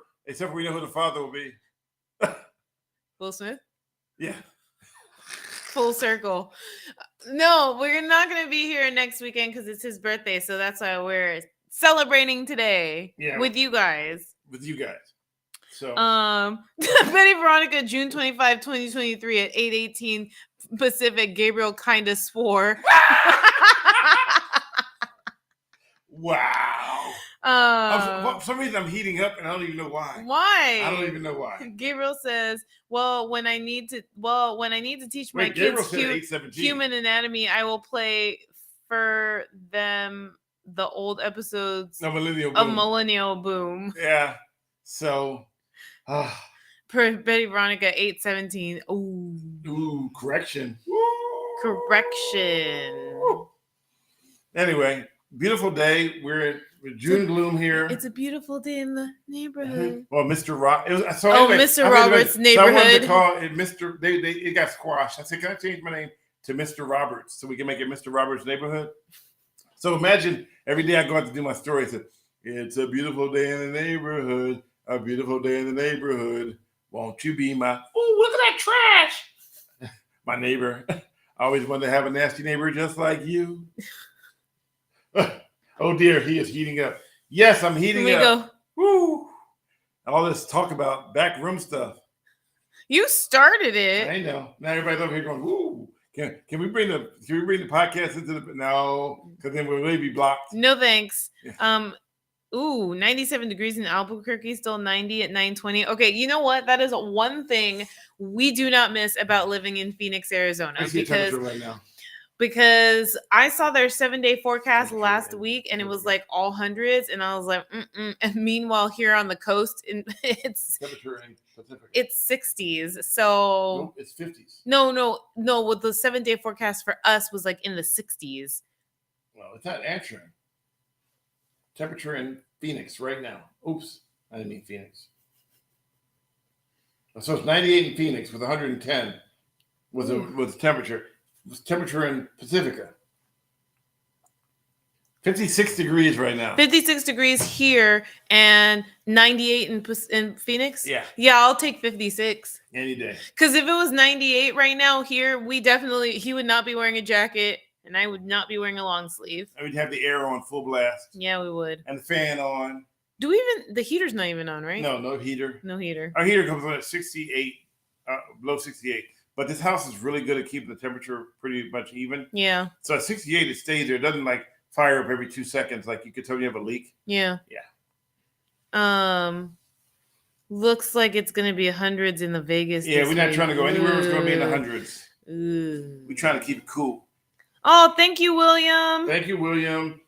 we know who the father will be. Will Smith? Yeah. Full circle. No, we're not going to be here next weekend because it's his birthday. So that's why we're celebrating today with you guys. So Betty Veronica, June 25, 2023 at 8:18 Pacific, Gabriel kind of swore. Wow. For some reason I'm heating up and I don't even know why. Why? I don't even know why. Gabriel says, when I need to teach my kids human anatomy, I will play for them the old episodes of Millennial Boom. Yeah. So Betty Veronica 8:17. Correction. Correction. Anyway, beautiful day. We're June gloom here. It's a beautiful day in the neighborhood. Well, Mr. Rob. So Oh, anyway, Mr. I made a Roberts' mistake. So I wanted to neighborhood. call it Mr. It got squashed. I said, can I change my name to Mr. Roberts so we can make it Mr. Roberts' neighborhood? So imagine every day I go out to do my story. I said, it's a beautiful day in the neighborhood. A beautiful day in the neighborhood. Won't you be my? Oh, look at that trash! My neighbor. I always wanted to have a nasty neighbor just like you. Oh dear, he is heating up. Yes, I'm heating Here we up. go. Woo! All this talk about backroom stuff. You started it. I know. Now everybody's over here going, woo. Can we bring the podcast into the no? Because then we'll really be blocked. No thanks. Yeah. 97 degrees in Albuquerque, still 90 at 9:20. Okay, you know what? That is one thing we do not miss about living in Phoenix, Arizona. I see a temperature right now. Because I saw their 7-day forecast last week and it was like all hundreds, and I was like, And meanwhile, here on the coast, it's Temperature in Pacific. It's 60s. So Nope, it's 50s. no. Well, the 7-day forecast for us was like in the 60s. Well, it's not answering. Temperature in Phoenix right now. Oops, I didn't mean Phoenix. So it's 98 in Phoenix with 110 with temperature. Temperature in Pacifica. 56 degrees right now. 56 degrees here and 98 in Phoenix. Yeah. Yeah, I'll take 56. Any day. Because if it was 98 right now here, he would not be wearing a jacket and I would not be wearing a long sleeve. And we'd have the air on full blast. Yeah, we would. And the fan on. The heater's not even on, right? No heater. No heater. Our heater comes on at 68, below 68. But this house is really good at keeping the temperature pretty much even. Yeah. So at 68, it stays there. It doesn't like fire up every 2 seconds like you could tell when you have a leak. Yeah. Yeah. Looks like it's going to be hundreds in the Vegas. Yeah, we're not trying to go anywhere. It's going to be in the hundreds. Ooh. We're trying to keep it cool. Oh, thank you, William. Thank you, William.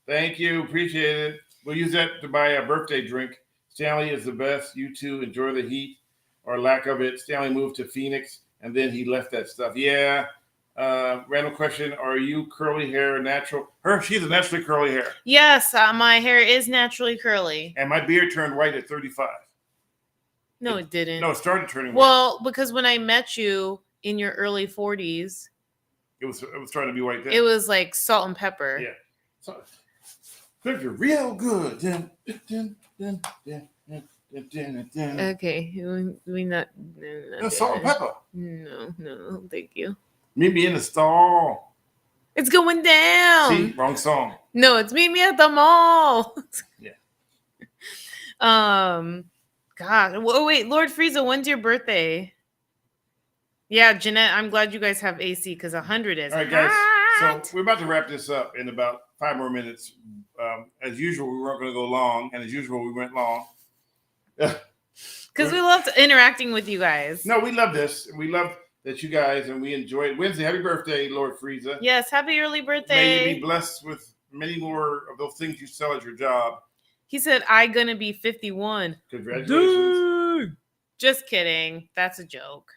Thank you. Appreciate it. We'll use that to buy a birthday drink. Stanley is the best. You two enjoy the heat or lack of it. Stanley moved to Phoenix, and then he left that stuff. Yeah. Random question. Are you curly hair natural? She's a naturally curly hair. Yes, my hair is naturally curly. And my beard turned white at 35. No, it didn't. No, it started turning white. Well, because when I met you in your early 40s, it was starting to be white then. It was like salt and pepper. Yeah. So, you're real good. Okay, we not. No, salt and pepper. No, thank you. Meet me in the stall. It's going down. See, wrong song. No, it's meet me at the mall. Yeah. God. Oh, wait, Lord Frieza, when's your birthday? Yeah, Jeanette, I'm glad you guys have AC because 100 is. All right, guys. hot. So we're about to wrap this up in about 5 more minutes. As usual, we weren't going to go long, and as usual, we went long. Because we loved interacting with you guys. No, we love this. We love that you guys, and we enjoy it. Wednesday, happy birthday, Lord Frieza. Yes, happy early birthday. May you be blessed with many more of those things you sell at your job. He said, I'm going to be 51. Congratulations. Dude. Just kidding. That's a joke.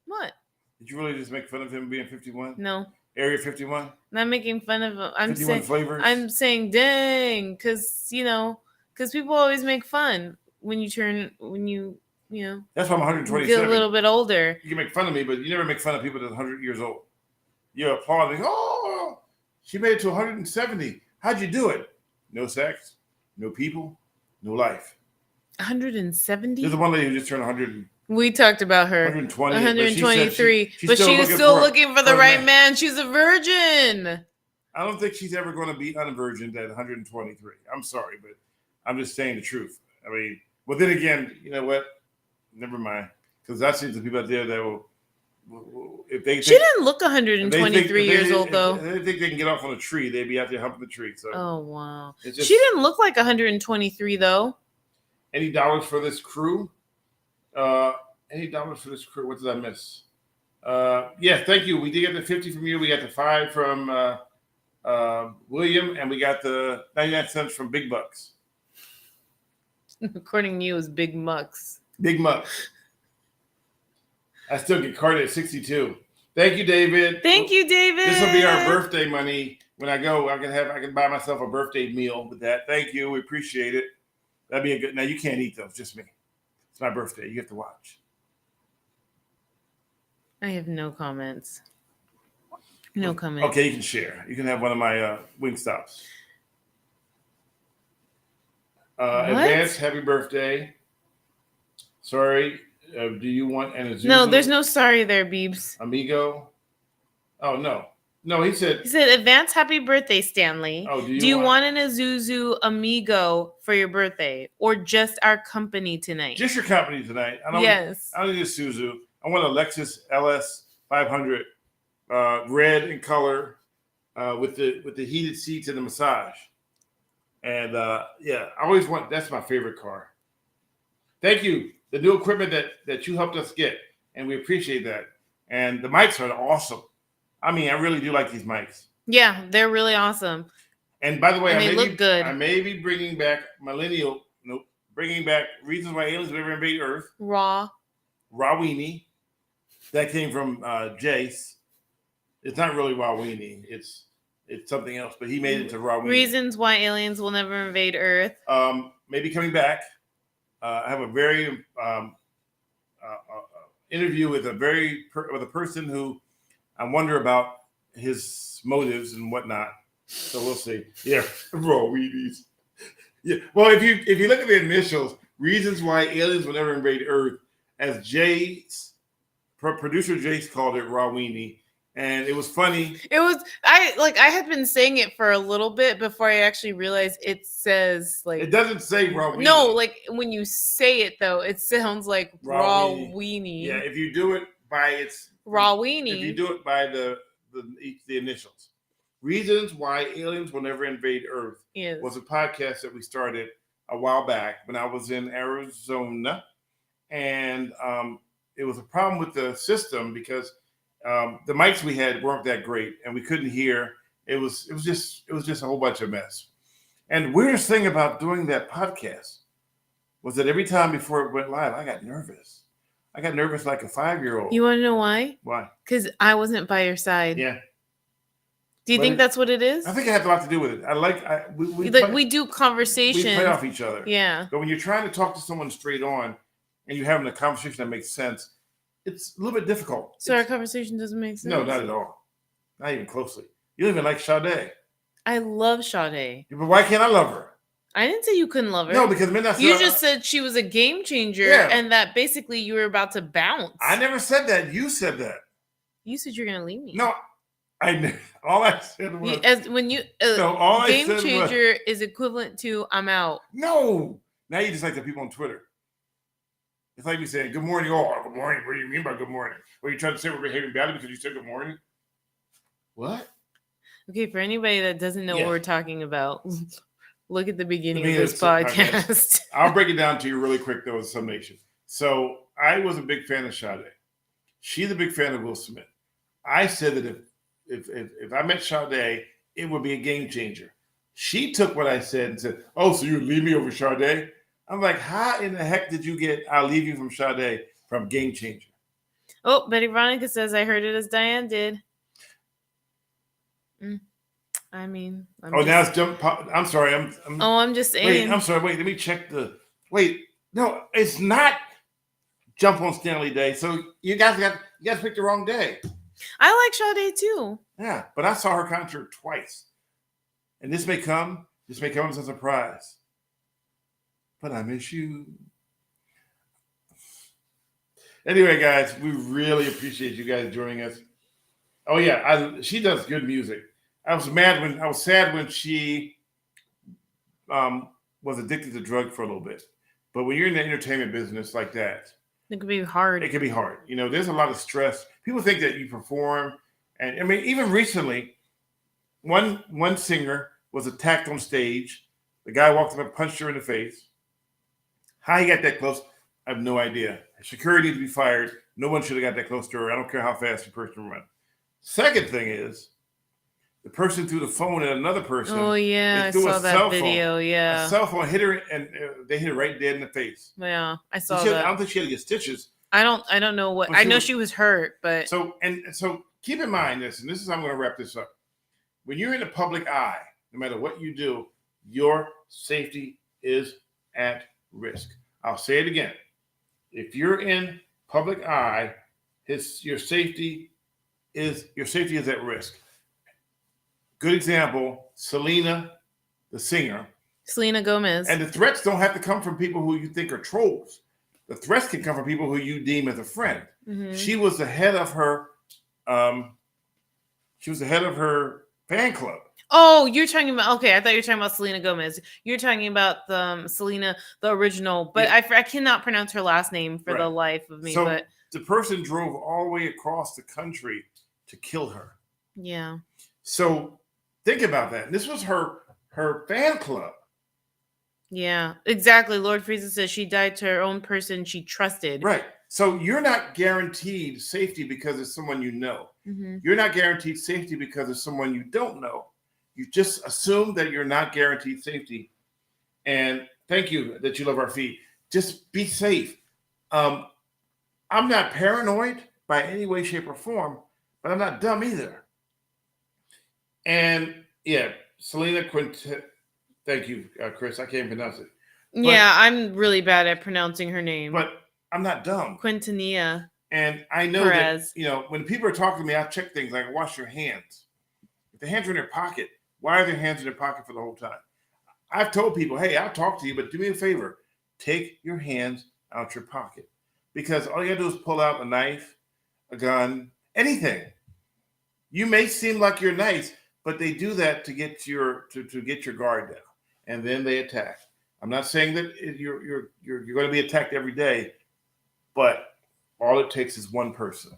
What? Did you really just make fun of him being 51? No. Area 51? Not making fun of him. 51 flavors? I'm saying, dang, because people always make fun when you That's why I'm 127. get a little bit older. You can make fun of me, but you never make fun of people that's 100 years old. You applaud, like, oh, she made it to 170. How'd you do it? No sex, no people, no life. 170? There's the one lady who just turned 100. We talked about her. 120. 123. But she was still looking for the right man. She's a virgin. I don't think she's ever going to be unvirgined at 123. I'm sorry, but I'm just saying the truth. I mean, but then again, you know what? Never mind. Because I see some people out there that will, if they think, she didn't look 123 years old, though. If they think they can get off on a tree, they'd be out there humping the tree. So, oh, wow. Just, she didn't look like 123, though. Any dollars for this crew? Any dollars for this crew? What did I miss? Yeah, thank you. We did get the 50 from you. We got the 5 from William, and we got the 99 cents from Big Bucks. According to you, it was Big Mucks. Big Mucks. I still get carded at 62. Thank you, David. Thank you, David. This will be our birthday money when I go, I can buy myself a birthday meal with that. Thank you. We appreciate it. That'd be a good. Now you can't eat those, just me. It's my birthday. You have to watch. I have no comments. No comments. Okay, you can share. You can have one of my Wingstops. Advance happy birthday. Sorry. Do you want an Azuzu? No, there's no sorry there, Beebs. Amigo. Oh no. No, he said advance happy birthday, Stanley. Oh, do you want an Azuzu Amigo for your birthday or just our company tonight? Just your company tonight. I don't need a Suzu. I want a Lexus LS 500 red in color with the heated seats and the massage. And I always want, that's my favorite car. Thank you. The new equipment that you helped us get, and we appreciate that. And the mics are awesome. I mean, I really do like these mics. Yeah, they're really awesome. And by the way, they look good. I may be bringing back bringing back Reasons Why Aliens Would Never Invade Earth. Raw Weenie. That came from Jace. It's not really Raw Weenie. It's something else, but he made it to Raw Weenie. Reasons Why Aliens Will Never Invade Earth. Maybe coming back. I have a very interview with a person who I wonder about his motives and whatnot. So we'll see. Yeah, Raw Weenies. Yeah. Well, if you look at the initials, Reasons Why Aliens Will Never Invade Earth, as producer Jace called it Raw Weenie. And it was funny. I had been saying it for a little bit before I actually realized it says it doesn't say Raw Weenie. No, when you say it though, it sounds like Raw Weenie. Yeah, if you do it by its Raw Weenie. If you do it by the initials. Reasons Why Aliens Will Never Invade Earth was a podcast that we started a while back when I was in Arizona. And it was a problem with the system because the mics we had weren't that great and we couldn't hear. It was just a whole bunch of mess. And weirdest thing about doing that podcast was that every time before it went live, I got nervous. I got nervous like a 5-year-old. You want to know why? Why? Because I wasn't by your side. Yeah. Do you think that's what it is? I think it has a lot to do with it. We do conversations. We play off each other. Yeah. But when you're trying to talk to someone straight on and you're having a conversation that makes sense, it's a little bit difficult. So our conversation doesn't make sense? No, not at all. Not even closely. You don't even like Sade. I love Sade. But why can't I love her? I didn't say you couldn't love her. No, because Midnight you just said she was a game changer and that basically you were about to bounce. I never said that. You said that. You said you're going to leave me. No, all I said was game changer is equivalent to I'm out. No. Now you just like the people on Twitter. It's like me saying, good morning. Oh, good morning. What do you mean by good morning? Well, you trying to say we're behaving badly because you said good morning? What? Okay, for anybody that doesn't know what we're talking about, look at the beginning of this podcast. I'll break it down to you really quick, though, as a summation. So I was a big fan of Sade. She's a big fan of Will Smith. I said that if I met Sade, it would be a game changer. She took what I said and said, oh, so you would leave me over Sade? I'm like, how in the heck did you get I'll leave you from Sade from game changer? Oh, Betty Veronica says, I heard it as Diane did. I mean, now it's jump. I'm sorry. I'm just saying. Wait, I'm sorry. Wait, let me check no, it's not Jump on Stanley Day. So you guys picked the wrong day. I like Sade too. Yeah, but I saw her concert twice. And this may come as a surprise. But I miss you. Anyway, guys, we really appreciate you guys joining us. Oh yeah, she does good music. I was sad when she was addicted to drugs for a little bit. But when you're in the entertainment business like that, it could be hard. It can be hard. You know, there's a lot of stress. People think that you perform, and I mean, even recently, one singer was attacked on stage. The guy walked up and punched her in the face. How he got that close, I have no idea. Security needs to be fired. No one should have got that close to her. I don't care how fast the person ran. Second thing is, the person threw the phone at another person. Oh yeah, I saw that video. Yeah, a cell phone hit her, and they hit her right dead in the face. Yeah, I saw that. I don't think she had to get stitches. I don't know what. I know she was hurt, but so keep in mind this, and this is how I'm going to wrap this up. when you're in the public eye, no matter what you do, your safety is at risk. I'll say it again. If you're in public eye, your safety is at risk. Good example, Selena, the singer. Selena Gomez. And the threats don't have to come from people who you think are trolls. The threats can come from people who you deem as a friend. Mm-hmm. She was the head of her fan club. Oh, you're talking about, okay, I thought you were talking about Selena Gomez. You're talking about the Selena, the original, but Yeah. I cannot pronounce her last name for the life of me. So but the person drove all the way across the country to kill her. yeah. So think about that. This was her fan club. Yeah, exactly. Lord Frieza says she died to her own person she trusted. Right. So you're not guaranteed safety because it's someone you know. Mm-hmm. You're not guaranteed safety because it's someone you don't know. You just assume that you're not guaranteed safety. And thank you that you love our feed. Just be safe. I'm not paranoid by any way, shape, or form, but I'm not dumb either. And yeah, Selena thank you, Chris. I can't pronounce it. Yeah, I'm really bad at pronouncing her name. But I'm not dumb. Quintanilla. And I know Perez. that, when people are talking to me, I check things like wash your hands. If the hands are in their pocket, why are their hands in their pocket for the whole time? I've told people, hey, I'll talk to you, but do me a favor. Take your hands out your pocket. Because all you got to do is pull out a knife, a gun, anything. You may seem like you're nice, but they do that to get your guard down. And then they attack. I'm not saying that you're going to be attacked every day, but all it takes is one person.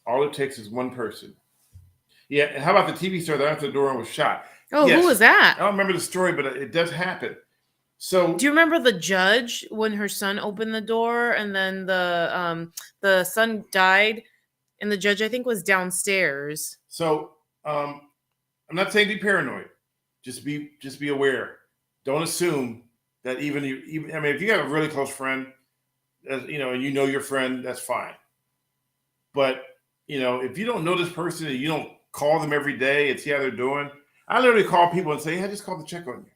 All it takes is one person. Yeah, and how about the TV star that answered the door and was shot? Oh, Yes. who was that? I don't remember the story, but it does happen. So do you remember the judge when her son opened the door and then the son died and the judge I think was downstairs? So I'm not saying be paranoid. Just be aware. Don't assume that even if you have a really close friend, and you know your friend, that's fine. But if you don't know this person and you don't call them every day and see how they're doing, I literally call people and say, hey, I just called to check on you.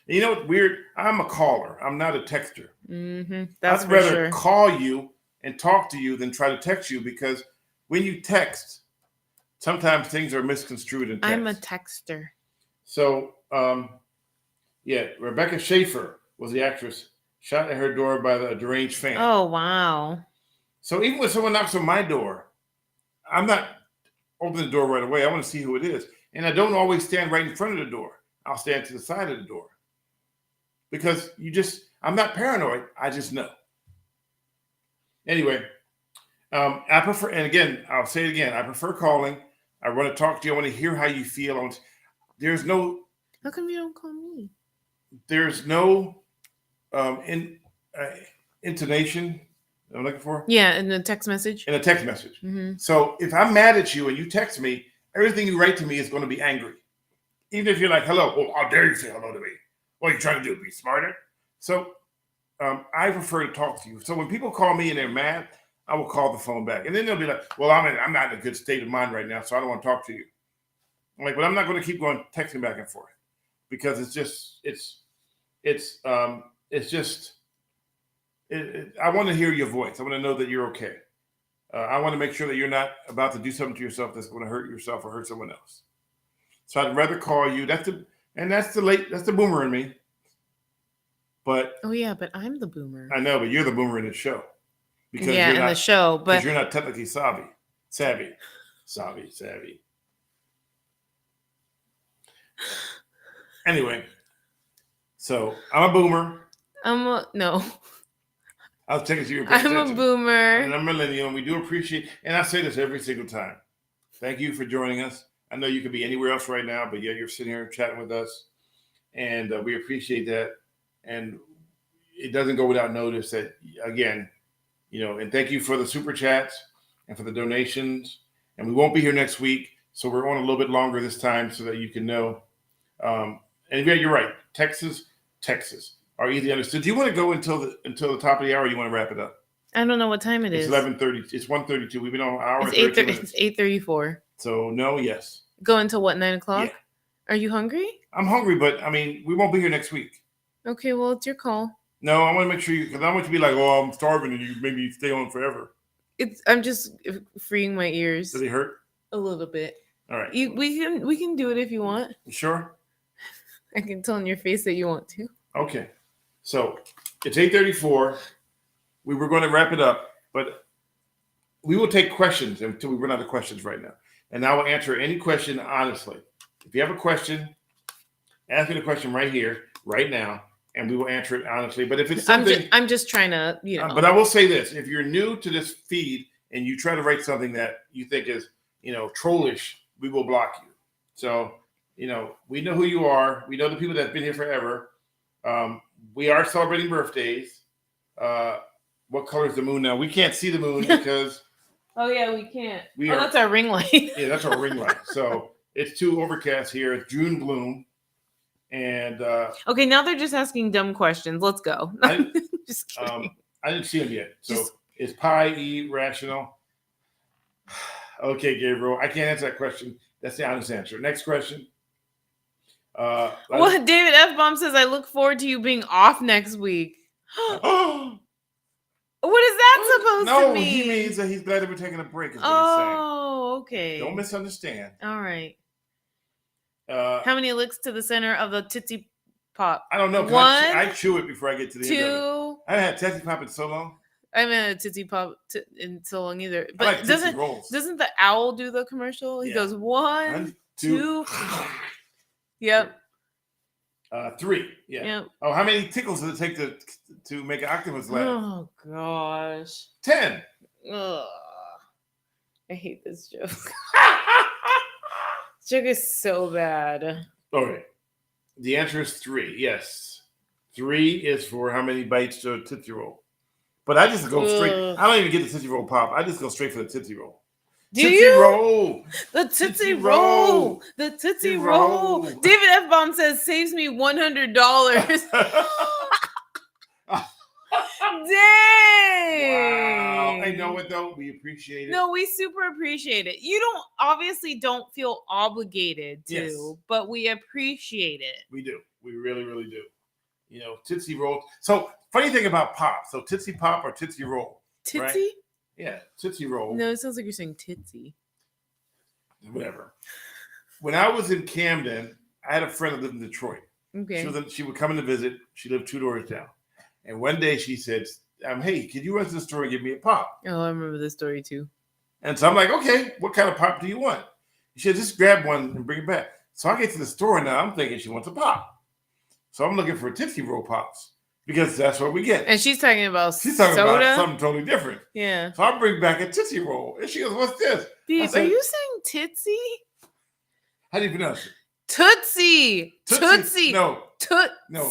And you know what's weird? I'm a caller. I'm not a texter. Mm-hmm. That's I'd rather for sure. call you and talk to you than try to text you, because when you text, sometimes things are misconstrued in text. I'm a texter. So, Rebecca Schaefer was the actress shot at her door by the deranged fan. Oh, wow. So even when someone knocks on my door, I'm not opening the door right away. I want to see who it is. And I don't always stand right in front of the door. I'll stand to the side of the door. Because I'm not paranoid. I just know. Anyway, I prefer, and again, I'll say it again, I prefer calling. I want to talk to you. I want to hear how you feel. There's no... How come you don't call me? There's no intonation I'm looking for. Yeah, in a text message. In a text message. Mm-hmm. So if I'm mad at you and you text me, everything you write to me is going to be angry. Even if you're like, hello, oh, how dare you say hello to me? What are you trying to do? Be smarter? So I prefer to talk to you. So when people call me and they're mad, I will call the phone back. And then they'll be like, well, I'm not in a good state of mind right now, so I don't want to talk to you. I'm like, but I'm not going to keep going texting back and forth, because I want to hear your voice. I want to know that you're okay. I want to make sure that you're not about to do something to yourself that's going to hurt yourself or hurt someone else. So I'd rather call you. That's the boomer in me. But oh yeah, but I'm the boomer. I know, but you're the boomer in the show. Because in the show, but you're not technically savvy. Anyway, so I'm a boomer. No. I was taking to your I'm a boomer. And I'm a millennial, and we do appreciate, and I say this every single time. Thank you for joining us. I know you could be anywhere else right now, but yeah, you're sitting here chatting with us, and we appreciate that. And it doesn't go without notice that, again, and thank you for the super chats and for the donations. And we won't be here next week, so we're on a little bit longer this time so that you can know. And yeah, you're right. Texas are easily understood. Do you want to go until the top of the hour, or do you want to wrap it up? I don't know what time it is. It's 11:30. It's 1:32. We've been on an hour. It's 8:34. So no, yes. Go until what, 9 o'clock? Yeah. Are you hungry? I'm hungry, but I mean, we won't be here next week. Okay, well, it's your call. No, I want to make sure because I want you to be like, oh, I'm starving, and you maybe stay on forever. I'm just freeing my ears. Does it hurt? A little bit. All right. We can do it if you want. You sure? I can tell in your face that you want to. Okay. So it's 8:34. We were going to wrap it up, but we will take questions until we run out of questions right now. And I will answer any question honestly. If you have a question, ask me the question right here, right now, and we will answer it honestly. But if it's something, I'm just trying to, but I will say this: if you're new to this feed and you try to write something that you think is, trollish, we will block you. So, we know who you are. We know the people that've been here forever. We are celebrating birthdays. What color is the moon now? We can't see the moon because. Oh yeah, we can't. That's our ring light. Yeah, that's our ring light. So it's too overcast here. It's June gloom. And okay, now they're just asking dumb questions. Let's go. Just kidding. I didn't see them yet. So is pi irrational? Okay, Gabriel, I can't answer that question. That's the honest answer. Next question. Well, David F. Bomb says, I look forward to you being off next week. What is that supposed to mean? No, he means that he's glad that we're taking a break. Is what he's saying. Okay. Don't misunderstand. All right. How many licks to the center of the Tootsie Pop? I don't know. One, I chew it before I get to the end of two. it. I haven't had Tootsie Pop in so long. I haven't had a Tootsie Pop in so long either. But I like Tootsie Rolls. Doesn't the owl do the commercial? He goes 1, 2. Yep. 3. Yeah. Yep. Oh, how many tickles does it take to make an octopus laugh? Oh gosh. 10. Ugh. I hate this joke. This joke is so bad. Okay. The answer is 3. Yes. 3 is for how many bites to a Tootsie Roll. But I just go straight. I don't even get the Tootsie Roll Pop. I just go straight for the Tootsie Roll. Do Tootsie you? Roll. The Tootsie Roll. The Tootsie Roll. David F. Bomb says saves me $100. Dang. Wow. I know it though. We appreciate it. No, we super appreciate it. You don't feel obligated to, yes. But we appreciate it. We do. We really, really do. Tootsie Roll. So funny thing about pop. So Tootsie Pop or Tootsie Roll. Tootsie? Right? Yeah, Tootsie Roll. No, it sounds like you're saying Tootsie. Whatever. When I was in Camden, I had a friend that lived in Detroit. Okay. She would come in to visit. She lived 2 doors down. And one day she said, hey, could you run to the store and give me a pop? Oh, I remember this story too. And so I'm like, okay, what kind of pop do you want? She said, just grab one and bring it back. So I get to the store and now I'm thinking she wants a pop. So I'm looking for Tootsie Roll Pops because that's what we get. And she's talking about soda? About something totally different. Yeah. So I bring back a Tootsie Roll. And she goes, what's this? Babe, are you saying Tootsie? How do you pronounce it? Tootsie. Tootsie. No. Tootsie. No.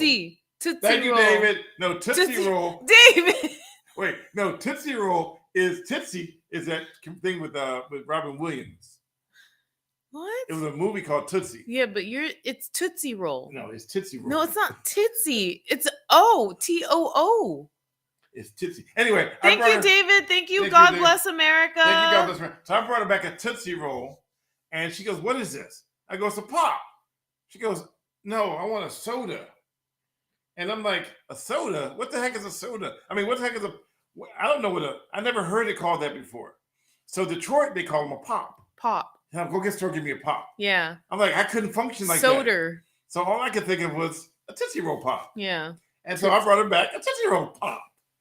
Tootsie Thank you, Roll. David. No, Tootsie Roll. David. Wait, no, Tootsie Roll is Tootsie is that thing with Robin Williams. What? It was a movie called Tootsie. Yeah, but it's Tootsie Roll. No, it's Tootsie Roll. No, it's not Tootsie. It's Too. It's Tootsie. Anyway, thank you, David. Thank you. God bless America. Thank you, God bless America. So I brought her back a Tootsie Roll, and she goes, "What is this?" I go, "It's a pop." She goes, "No, I want a soda." And I'm like, "A soda? What the heck is a soda? I mean, what the heck is I don't know I never heard it called that before. So Detroit, they call them a pop. Pop. Now go get the store, give me a pop. Yeah. I'm like, I couldn't function like soda. that. So all I could think of was a Tootsie Roll Pop. Yeah. And so I brought her back a Tootsie Roll Pop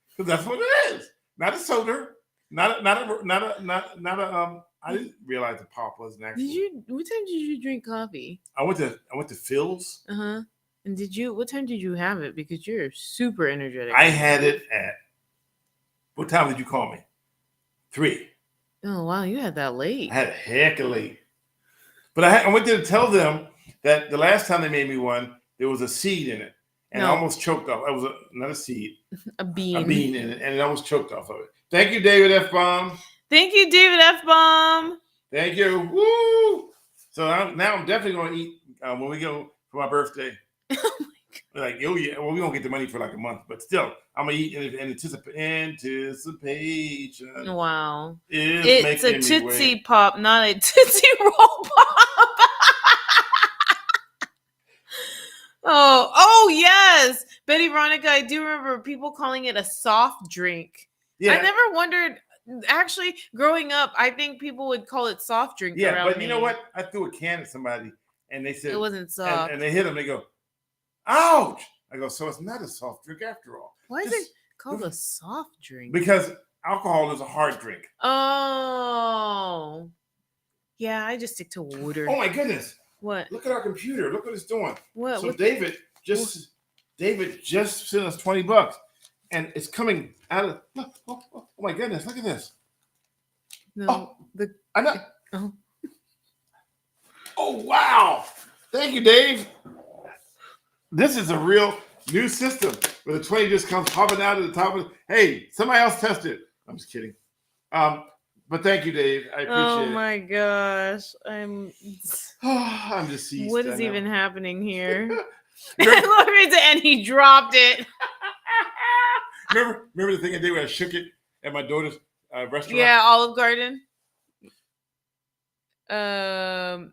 because that's what it is. Not a soda. Not a. I didn't realize the pop was an actual. What time did you drink coffee? I went to Phil's. And what time did you have it? Because you're super energetic. I had it at. What time did you call me? 3. Oh wow, you had that late. I had a heck of late. But I went there to tell them that the last time they made me one, there was a seed in it. And I almost choked off. It was not a seed. A bean. A bean in it. And it almost choked off of it. Thank you, David F. Bomb. Thank you, David F. Bomb. Thank you. Woo! So now I'm definitely going to eat when we go for my birthday. Oh my God. Like, oh yeah. Well, we won't get the money for like a month. But still, I'm going to eat in anticipation. Wow. It's a Tootsie Pop, not a Tootsie Roll Pop. Oh yes, Betty Veronica. I do remember people calling it a soft drink. Yeah, I never wondered. Actually, growing up, I think people would call it soft drink. yeah, around but me. you know what? I threw a can at somebody, and they said It wasn't soft. and they hit them. They go, "Ouch!" I go, "So it's not a soft drink after all." Why is Just- it called a soft drink? Because alcohol is a hard drink. Oh, yeah. I just stick to water. Oh my goodness! What? Look at our computer. Look what it's doing. What? So what? David just sent us $20, and it's coming out of. Oh my goodness! Look at this. No. Oh. The. I'm not. Oh. Oh wow! Thank you, Dave. This is a real new system where the 20 just comes popping out of the top of it. Hey, somebody else test it. I'm just kidding. But thank you, Dave. I appreciate Oh it. my gosh! I'm deceased. What I is know. even happening here? Remember- Look at it, and he dropped it. remember the thing I did where I shook it at my daughter's restaurant? Yeah, Olive Garden. No.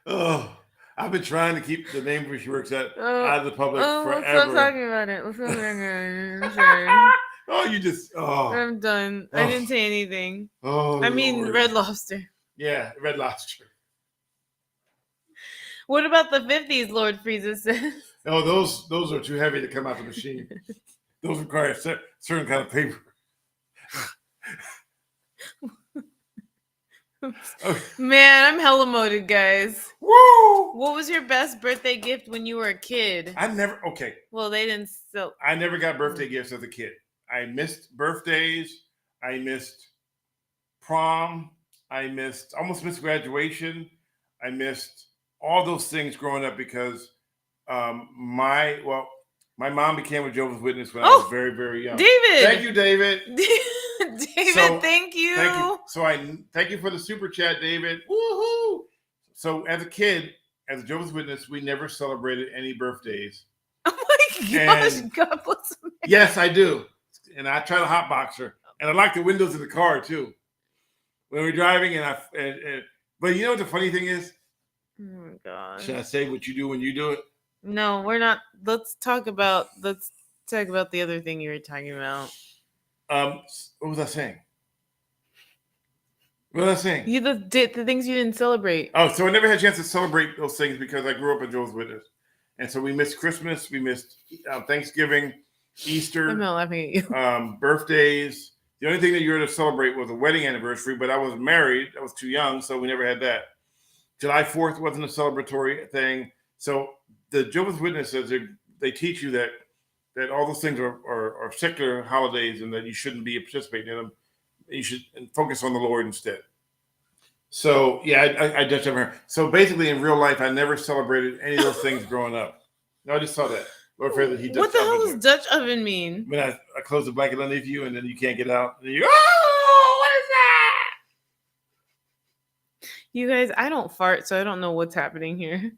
Oh, I've been trying to keep the name where she works at out of the public Let's stop forever. talking about it. Let's stop talking about it. I'm sorry. Oh, you just I'm done. I didn't say anything. oh. I mean, Lord. Red Lobster. Yeah, Red Lobster. What about the 50s, Lord Frieza says? Oh, those are too heavy to come out the machine. Those require a certain kind of paper. Okay. Man, I'm hella moted, guys. Woo! What was your best birthday gift when you were a kid? I never got birthday gifts as a kid. I missed birthdays. I missed prom. I almost missed graduation. I missed all those things growing up because my mom became a Jehovah's Witness when I was very, very young. David! Thank you, David. David, thank you. Thank you. So I thank you for the super chat, David. Woohoo! So as a kid, as a Jehovah's Witness, we never celebrated any birthdays. Oh my gosh, And- God bless him. Yes, I do. And I try to hotbox her. And I like the windows of the car too. When we're driving but you know what the funny thing is? Oh my gosh. Should I say what you do when you do it? No, we're not. Let's talk about the other thing you were talking about. What was I saying? What was I saying? The things you didn't celebrate. Oh, so I never had a chance to celebrate those things because I grew up in Jehovah's Witness. And so we missed Christmas, we missed Thanksgiving, Easter, I'm not laughing at you. birthdays. The only thing that you were to celebrate was a wedding anniversary, but I was married. I was too young, so we never had that. July 4th wasn't a celebratory thing. So the Jehovah's Witnesses, they teach you that all those things are secular holidays and that you shouldn't be participating in them. You should focus on the Lord instead. So, yeah, I just never. So basically, in real life, I never celebrated any of those things growing up. No, I just saw that. Lord Fair that he What the hell does Dutch oven mean? When I close the blanket underneath you and then you can't get out. And you, oh, what is that? You guys, I don't fart, so I don't know what's happening here.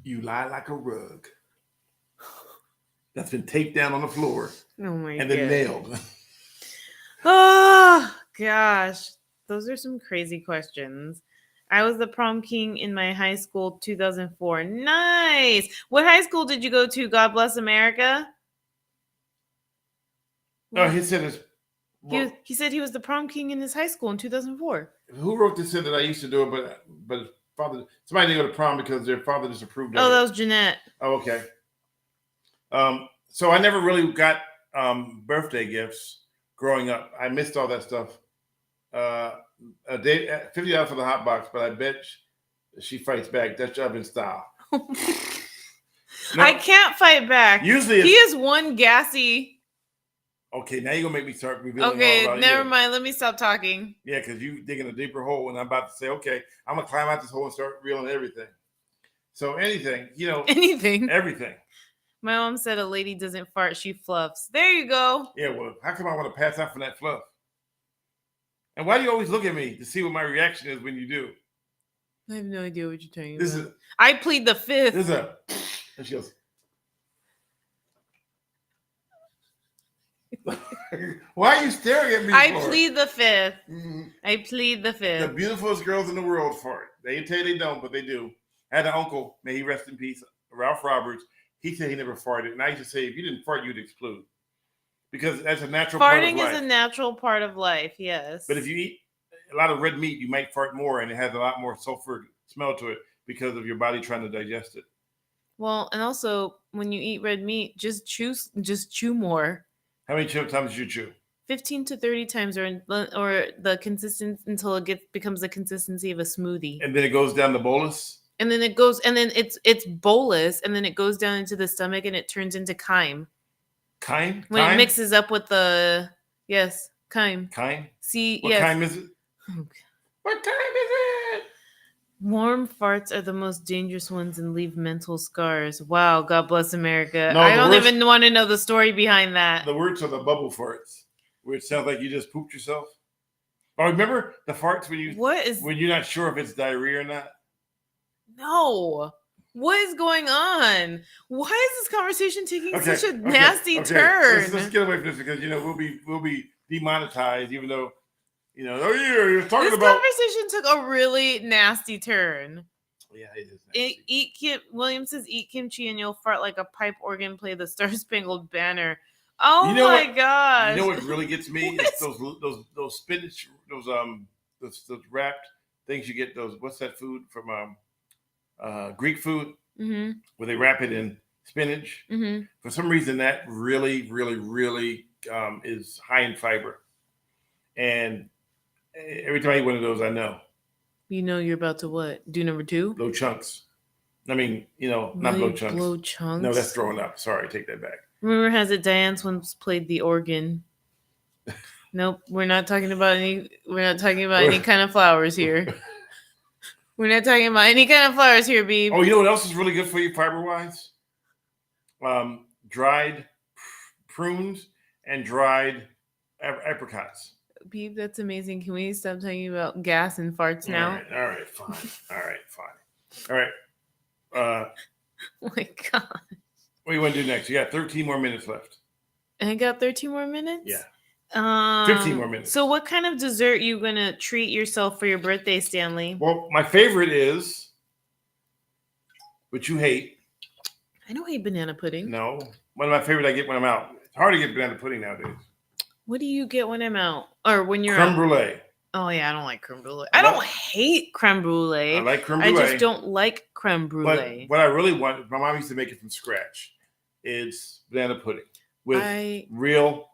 You lie like a rug that's been taped down on the floor Oh my and god. then nailed. Oh gosh, those are some crazy questions. I was the prom king in my high school 2004. Nice. What high school did you go to? God bless America. No, he said it's. He said he was the prom king in his high school in 2004. Who wrote this? Said that I used to do it, but his father. Somebody didn't go to prom because their father disapproved of Oh, it. that was Jeanette. Oh, okay. So I never really got birthday gifts growing up. I missed all that stuff. A day, $50 for the hot box, but I bet she fights back Dutch oven style. No, I can't fight back. Usually, He is one gassy. okay. Now you're gonna make me start revealing Okay, all about never you. mind. Let me stop talking. Yeah, because you digging a deeper hole, and I'm about to say, okay, I'm gonna climb out this hole and start revealing everything. So anything, Anything. everything. My mom said a lady doesn't fart, she fluffs. There you go. Yeah, well, how come I want to pass out from that fluff? And why do you always look at me to see what my reaction is when you do? I have no idea what you're talking This about. is I plead the fifth. this is a, and she goes. Why are you staring at me? I for? plead the fifth. Mhm. I plead the The fifth. beautifulest girls in the world fart. They tell you they don't, but they do. I had an uncle, may he rest in peace, Ralph Roberts. He said he never farted. And I used to say, if you didn't fart, you'd explode. Because that's a natural part of Farting life. is a natural part of life, yes. But if you eat a lot of red meat, you might fart more, and it has a lot more sulfur smell to it because of your body trying to digest it. Well, and also when you eat red meat, just chew more. How many times did you chew? 15 to 30 times, or the consistent until it becomes the consistency of a smoothie. And then it goes down the bolus? And then it's bolus, and then it goes down into the stomach, and it turns into chyme. Chyme? When it mixes up with the chyme. Chyme? See, What yes. chyme is it? What time is it? Warm farts are the most dangerous ones and leave mental scars. Wow, God bless America. No, I the don't worst- even want to know the story behind that. The words are the bubble farts, where it sounds like you just pooped yourself. Oh, remember the farts when you're not sure if it's diarrhea or not? No. What is going on? Why is this conversation taking such a nasty turn? Let's get away from this because we'll be demonetized, even though you're talking This about. conversation took a really nasty turn. Yeah, it is. Nasty. William says, "Eat kimchi and you'll fart like a pipe organ. Play the Star Spangled Banner." Oh You know my what- gosh! You know what really gets me? It's those spinach, those wrapped things you get. What's that food from Greek food? Mm-hmm. Where they wrap it in spinach. Mm-hmm. For some reason, that really, really, really is high in fiber. And every time I eat one of those, I know. You know you're about to what? Do number 2? Blow chunks. I mean, not Really blow chunks. Blow chunks? No, that's throwing up. Sorry, take that back. Rumor has it Diane's once played the organ. Nope, we're not talking about any kind of flowers here. We're not talking about any kind of flowers here, Beeb. Oh, you know what else is really good for you fiber-wise? Dried prunes and dried apricots. Beeb, that's amazing. Can we stop talking about gas and farts now? All right, fine. All right. Oh my God. What do you want to do next? You got 13 more minutes left. And I got 13 more minutes? Yeah. 15 15 more minutes. So what kind of dessert you going to treat yourself for your birthday, Stanley? Well, my favorite is, which you hate. I don't hate banana pudding. No. One of my favorite I get when I'm out. It's hard to get banana pudding nowadays. What do you get when I'm out? Or when you're Creme out? brulee. Oh, yeah, I don't like creme brulee. I don't hate creme brulee. I like creme brulee. I just don't like creme brulee. But what I really want, my mom used to make it from scratch, is banana pudding with I real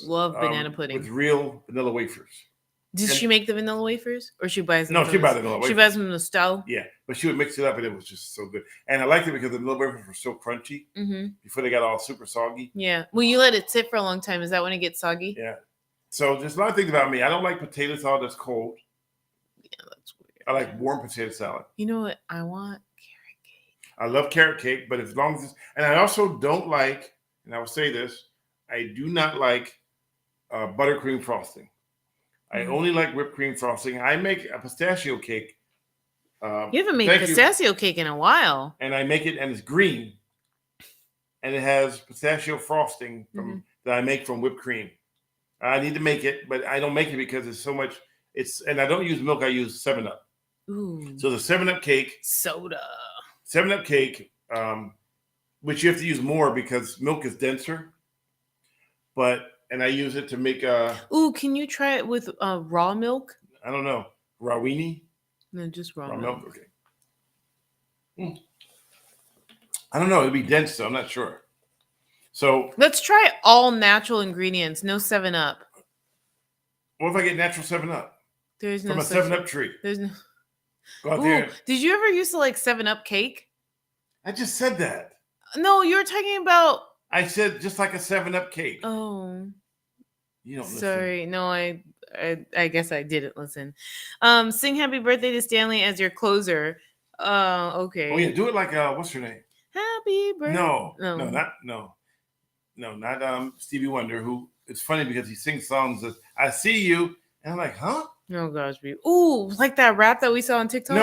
love banana pudding. with real vanilla wafers. Does she make the vanilla wafers, or she buys them? No, she buys the vanilla wafers. She buys them in the stove. Yeah, but she would mix it up, and it was just so good. And I liked it because the vanilla wafers were so crunchy before they got all super soggy. Yeah. Well, you let it sit for a long time. Is that when it gets soggy? Yeah. So there's a lot of things about me. I don't like potato salad that's cold. Yeah, that's weird. I like warm potato salad. You know what? I want carrot cake. I love carrot cake, but as long as it's, and I also don't like, and I will say this, I do not like buttercream frosting. I only like whipped cream frosting. I make a pistachio cake. You haven't made pistachio cake in a while. And I make it, and it's green. And it has pistachio frosting that I make from whipped cream. I need to make it, but I don't make it because it's so much. And I don't use milk. I use 7-Up. Ooh. So the 7-Up cake. Soda. 7-Up cake, which you have to use more because milk is denser. And I use it to make Ooh, can you try it with raw milk? I don't know, rawini? No, just raw milk. Okay. I don't know. It'd be dense though. I'm not sure. So let's try all natural ingredients. No 7-Up. What if I get natural 7-Up? There's no from a 7-Up tree. There's no. Go out there. Did you ever used to like 7-Up cake? I just said that. No, you were talking about. I said just like a 7-Up cake. Oh. You don't listen. Sorry. No, I guess I didn't listen. Sing happy birthday to Stanley as your closer. Okay. Oh yeah, do it like what's her name? Happy birthday. No, not Stevie Wonder, who it's funny because he sings songs that I see you, and I'm like, huh? Oh gosh, ooh, like that rap that we saw on TikTok?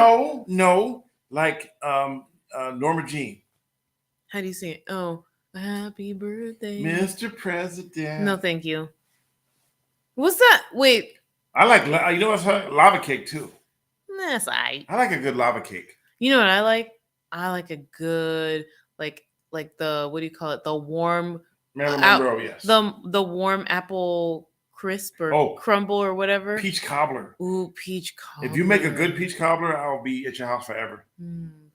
No, like Norma Jean. How do you sing it? Oh, happy birthday, Mr. President. No, thank you. What's that? Wait. I like, you know what's lava cake too. That's I like a good lava cake. You know what I like? I like a good like the what do you call it? The warm Marilyn out- Monroe, yes. the warm apple crisp or crumble or whatever. Peach cobbler. Ooh, peach cobbler. If you make a good peach cobbler, I'll be at your house forever.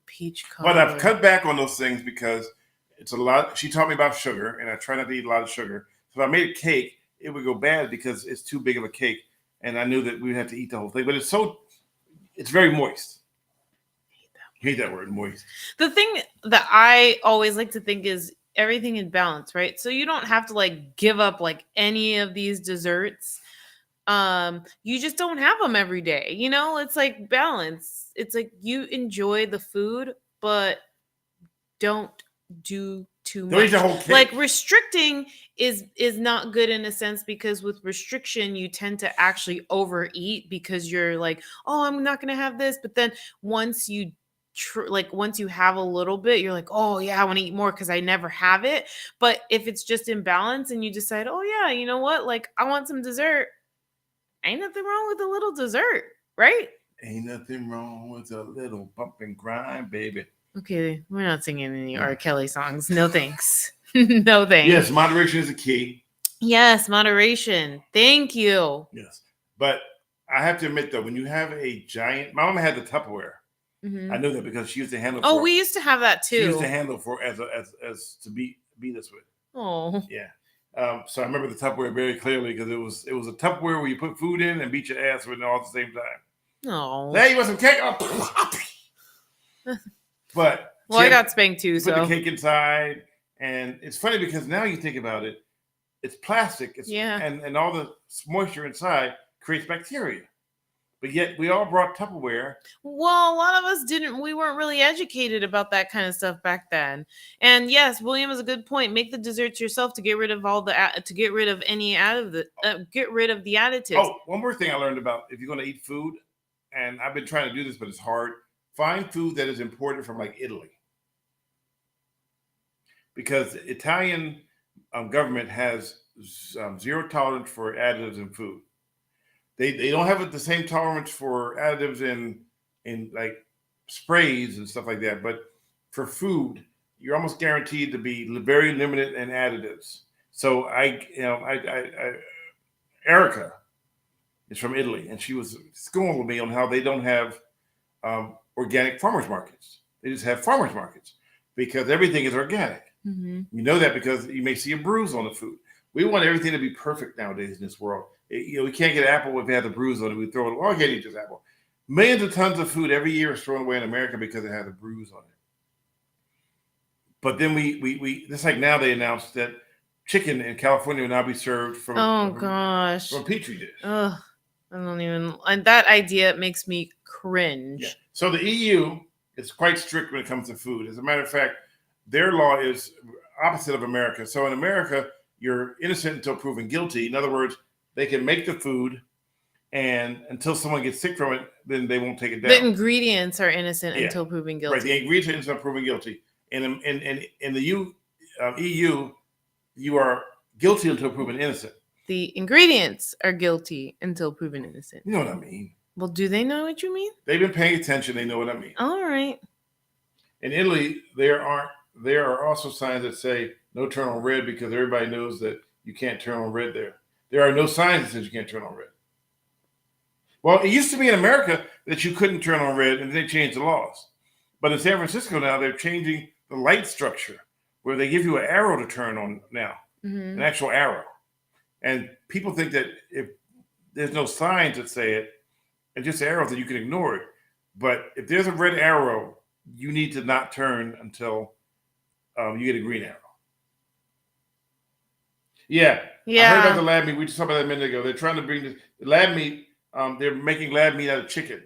Peach cobbler. But I've cut back on those things because it's a lot. She taught me about sugar, and I try not to eat a lot of sugar. So if I made a cake, it would go bad because it's too big of a cake, and I knew that we would have to eat the whole thing. But it's very moist. I hate that word, moist. The thing that I always like to think is everything in balance, right? So you don't have to like give up like any of these desserts. You just don't have them every day. You know, it's like balance. It's like you enjoy the food, but don't do too Don't eat much. the whole cake. Like restricting is not good in a sense, because with restriction you tend to actually overeat because you're like, oh, I'm not gonna have this, but then once you once you have a little bit, you're like, oh yeah, I want to eat more because I never have it. But if it's just imbalance and you decide, oh yeah, you know what, like I want some dessert, ain't nothing wrong with a little dessert, right? Ain't nothing wrong with a little bump and grind, baby. Okay, we're not singing any R. Kelly songs. No thanks. No thanks. Yes, moderation is a key. Yes, moderation. Thank you. Yes. But I have to admit, though, when you have a giant... My mama had the Tupperware. Mm-hmm. I knew that because she used to handle... Oh, we used to have that, too. She used to handle for as to be this with. Oh. Yeah. So I remember the Tupperware very clearly because it was a Tupperware where you put food in and beat your ass with it all at the same time. Oh. Hey, you want some cake? Oh. But well, I got spanked too. Put the cake inside, and it's funny because now you think about it, it's plastic. And all the moisture inside creates bacteria. But yet we all brought Tupperware. Well, a lot of us didn't. We weren't really educated about that kind of stuff back then. And yes, William has a good point. Make the desserts yourself to get rid of all the get rid of any get rid of the additives. Oh, one more thing I learned about if you're going to eat food, and I've been trying to do this, but it's hard. Find food that is imported from like Italy, because the Italian government has zero tolerance for additives in food. They don't have the same tolerance for additives in like sprays and stuff like that. But for food, you're almost guaranteed to be very limited in additives. So Erica is from Italy, and she was schooling with me on how they don't have organic farmers markets. They just have farmers markets because everything is organic. Mm-hmm. You know that because you may see a bruise on the food. We want everything to be perfect nowadays in this world. We can't get an apple if it has a bruise on it. We throw it. Oh, I can't eat this apple. Millions of tons of food every year is thrown away in America because it has a bruise on it. But then we just like now they announced that chicken in California will now be served from from Petri dish. Ugh, I don't even. And that idea makes me cringe. Yeah. So the EU is quite strict when it comes to food. As a matter of fact, their law is opposite of America. So in America, you're innocent until proven guilty. In other words, they can make the food, and until someone gets sick from it, then they won't take it down. The ingredients are innocent until proven guilty. Right, the ingredients are innocent until proven guilty. And in the EU, you are guilty until proven innocent. The ingredients are guilty until proven innocent. You know what I mean? Well, do they know what you mean? They've been paying attention. They know what I mean. All right. In Italy, there are also signs that say no turn on red because everybody knows that you can't turn on red there. There are no signs that says you can't turn on red. Well, it used to be in America that you couldn't turn on red, and they changed the laws. But in San Francisco now, they're changing the light structure where they give you an arrow to turn on now, an actual arrow. And people think that if there's no signs that say it, and just arrows, that you can ignore it. But if there's a red arrow, you need to not turn until you get a green arrow. Yeah. I heard about the lab meat. We just talked about that a minute ago. They're trying to bring this lab meat. They're making lab meat out of chicken.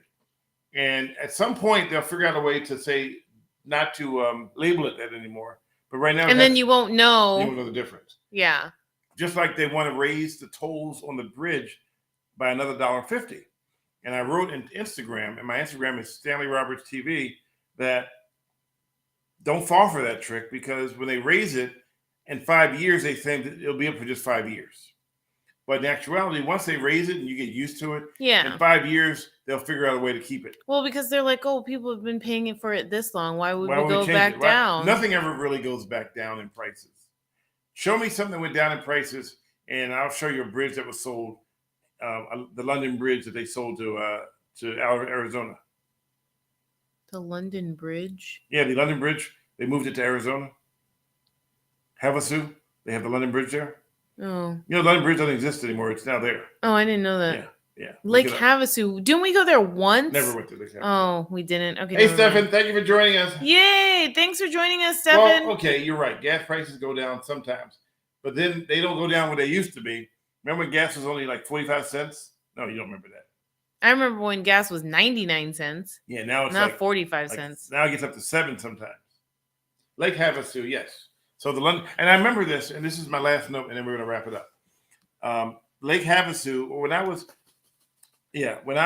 And at some point, they'll figure out a way to say not to label it that anymore. But right now, and then you won't know. You won't know the difference. Yeah. Just like they want to raise the tolls on the bridge by another $1.50. And I wrote in Instagram, and my Instagram is Stanley Roberts TV, that don't fall for that trick, because when they raise it in 5 years, they think that it'll be up for just 5 years. But in actuality, once they raise it and you get used to it, Yeah. in 5 years, they'll figure out a way to keep it. Well, because they're like, oh, people have been paying it for it this long. Why would Why we would go change back it? Why- down? Nothing ever really goes back down in prices. Show me something that went down in prices, and I'll show you a bridge that was sold, the London Bridge that they sold to Arizona. The London Bridge? Yeah, the London Bridge. They moved it to Arizona. Havasu. They have the London Bridge there. Oh. You know, the London Bridge doesn't exist anymore. It's now there. Oh, I didn't know that. Yeah. Lake Look it up. Havasu. Didn't we go there once? Never went to Lake Havasu. Oh, we didn't. Okay. Hey, never mind. Stefan, thank you for joining us. Yay! Thanks for joining us, Stefan. Well, okay, you're right. Gas prices go down sometimes, but then they don't go down where they used to be. Remember when gas was only like 45 cents? No, you don't remember that. I remember when gas was 99 cents. Yeah, now it's Not like 45 like, cents. Now it gets up to 7 sometimes. Lake Havasu, yes. So the London, and I remember this, and this is my last note, and then we're going to wrap it up. Lake Havasu, when I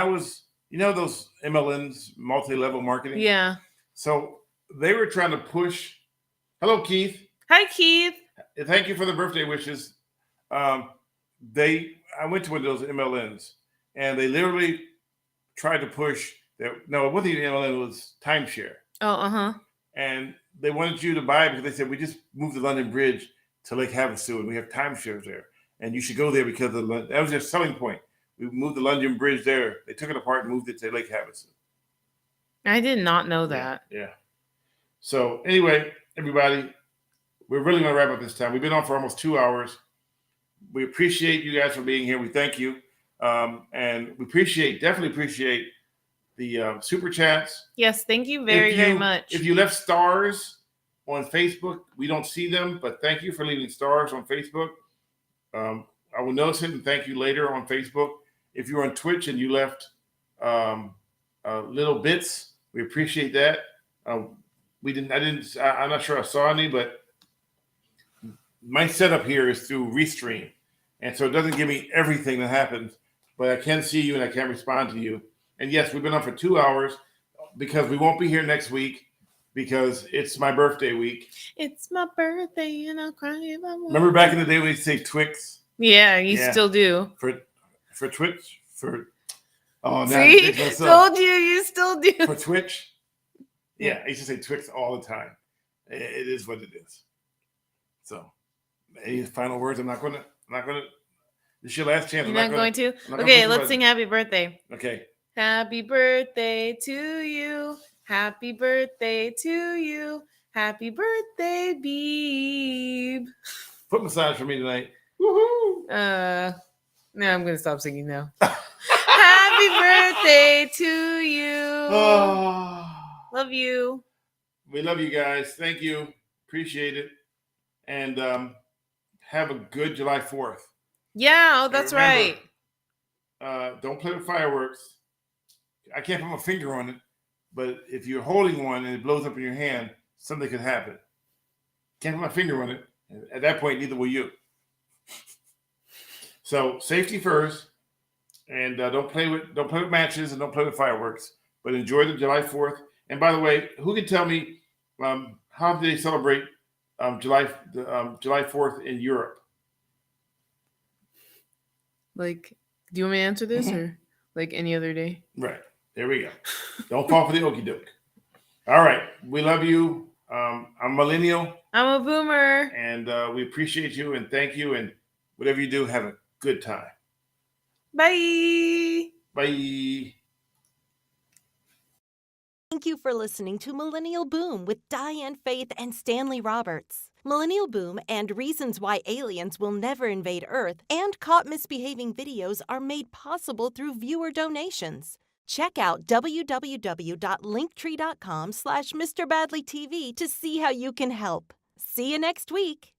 was, you know, those MLMs, multi-level marketing. Yeah. So they were trying to push. Hello, Keith. Hi, Keith. Thank you for the birthday wishes. I went to one of those MLMs, and they literally tried to push that. No, it wasn't even MLM, it was timeshare. Oh, And they wanted you to buy it because they said, we just moved the London Bridge to Lake Havasu, and we have timeshares there. And you should go there because that was their selling point. We moved the London Bridge there. They took it apart and moved it to Lake Havasu. I did not know that. Yeah. So anyway, everybody, we're really going to wrap up this time. We've been on for almost 2 hours. We appreciate you guys for being here. We thank you. And we definitely appreciate the super chats. Yes, thank you very much. If you left stars on Facebook, we don't see them, but thank you for leaving stars on Facebook. I will notice it and thank you later on Facebook. If you're on Twitch and you left little bits, we appreciate that. I'm not sure I saw any, but my setup here is through Restream. And so it doesn't give me everything that happens, but I can see you and I can respond to you. And yes, we've been on for 2 hours because we won't be here next week because it's my birthday week. It's my birthday and I'll cry if I want. Remember back in the day we used to say Twix? Yeah, you still do. For Twitch? Now See? Told you still do. For Twitch? Yeah, I used to say Twix all the time. It is what it is. So, any final words? I'm not gonna. This is your last chance. You're not going to? Okay, let's sing happy birthday. Okay. Happy birthday to you. Happy birthday to you. Happy birthday, Beeb. Foot massage for me tonight. Woohoo! No, I'm gonna stop singing now. Happy birthday to you. Love you. We love you guys. Thank you. Appreciate it. And have a good July 4th. Yeah, that's remember, right. Don't play with fireworks. I can't put my finger on it, but if you're holding one and it blows up in your hand, something could happen. Can't put my finger on it. At that point, neither will you. So safety first, and don't play with matches and don't play with fireworks. But enjoy the July 4th. And by the way, who can tell me how do they celebrate July 4th in Europe? Like, do you want me to answer this or like any other day? Right. There we go. Don't fall for the okie doke. All right. We love you. I'm Millennial. I'm a Boomer. And we appreciate you and thank you. And whatever you do, have a good time. Bye. Bye. Thank you for listening to Millennial Boom with Diane Faith and Stanley Roberts. Millennial Boom and Reasons Why Aliens Will Never Invade Earth and Caught Misbehaving videos are made possible through viewer donations. Check out www.linktree.com/MrBadleyTV to see how you can help. See you next week.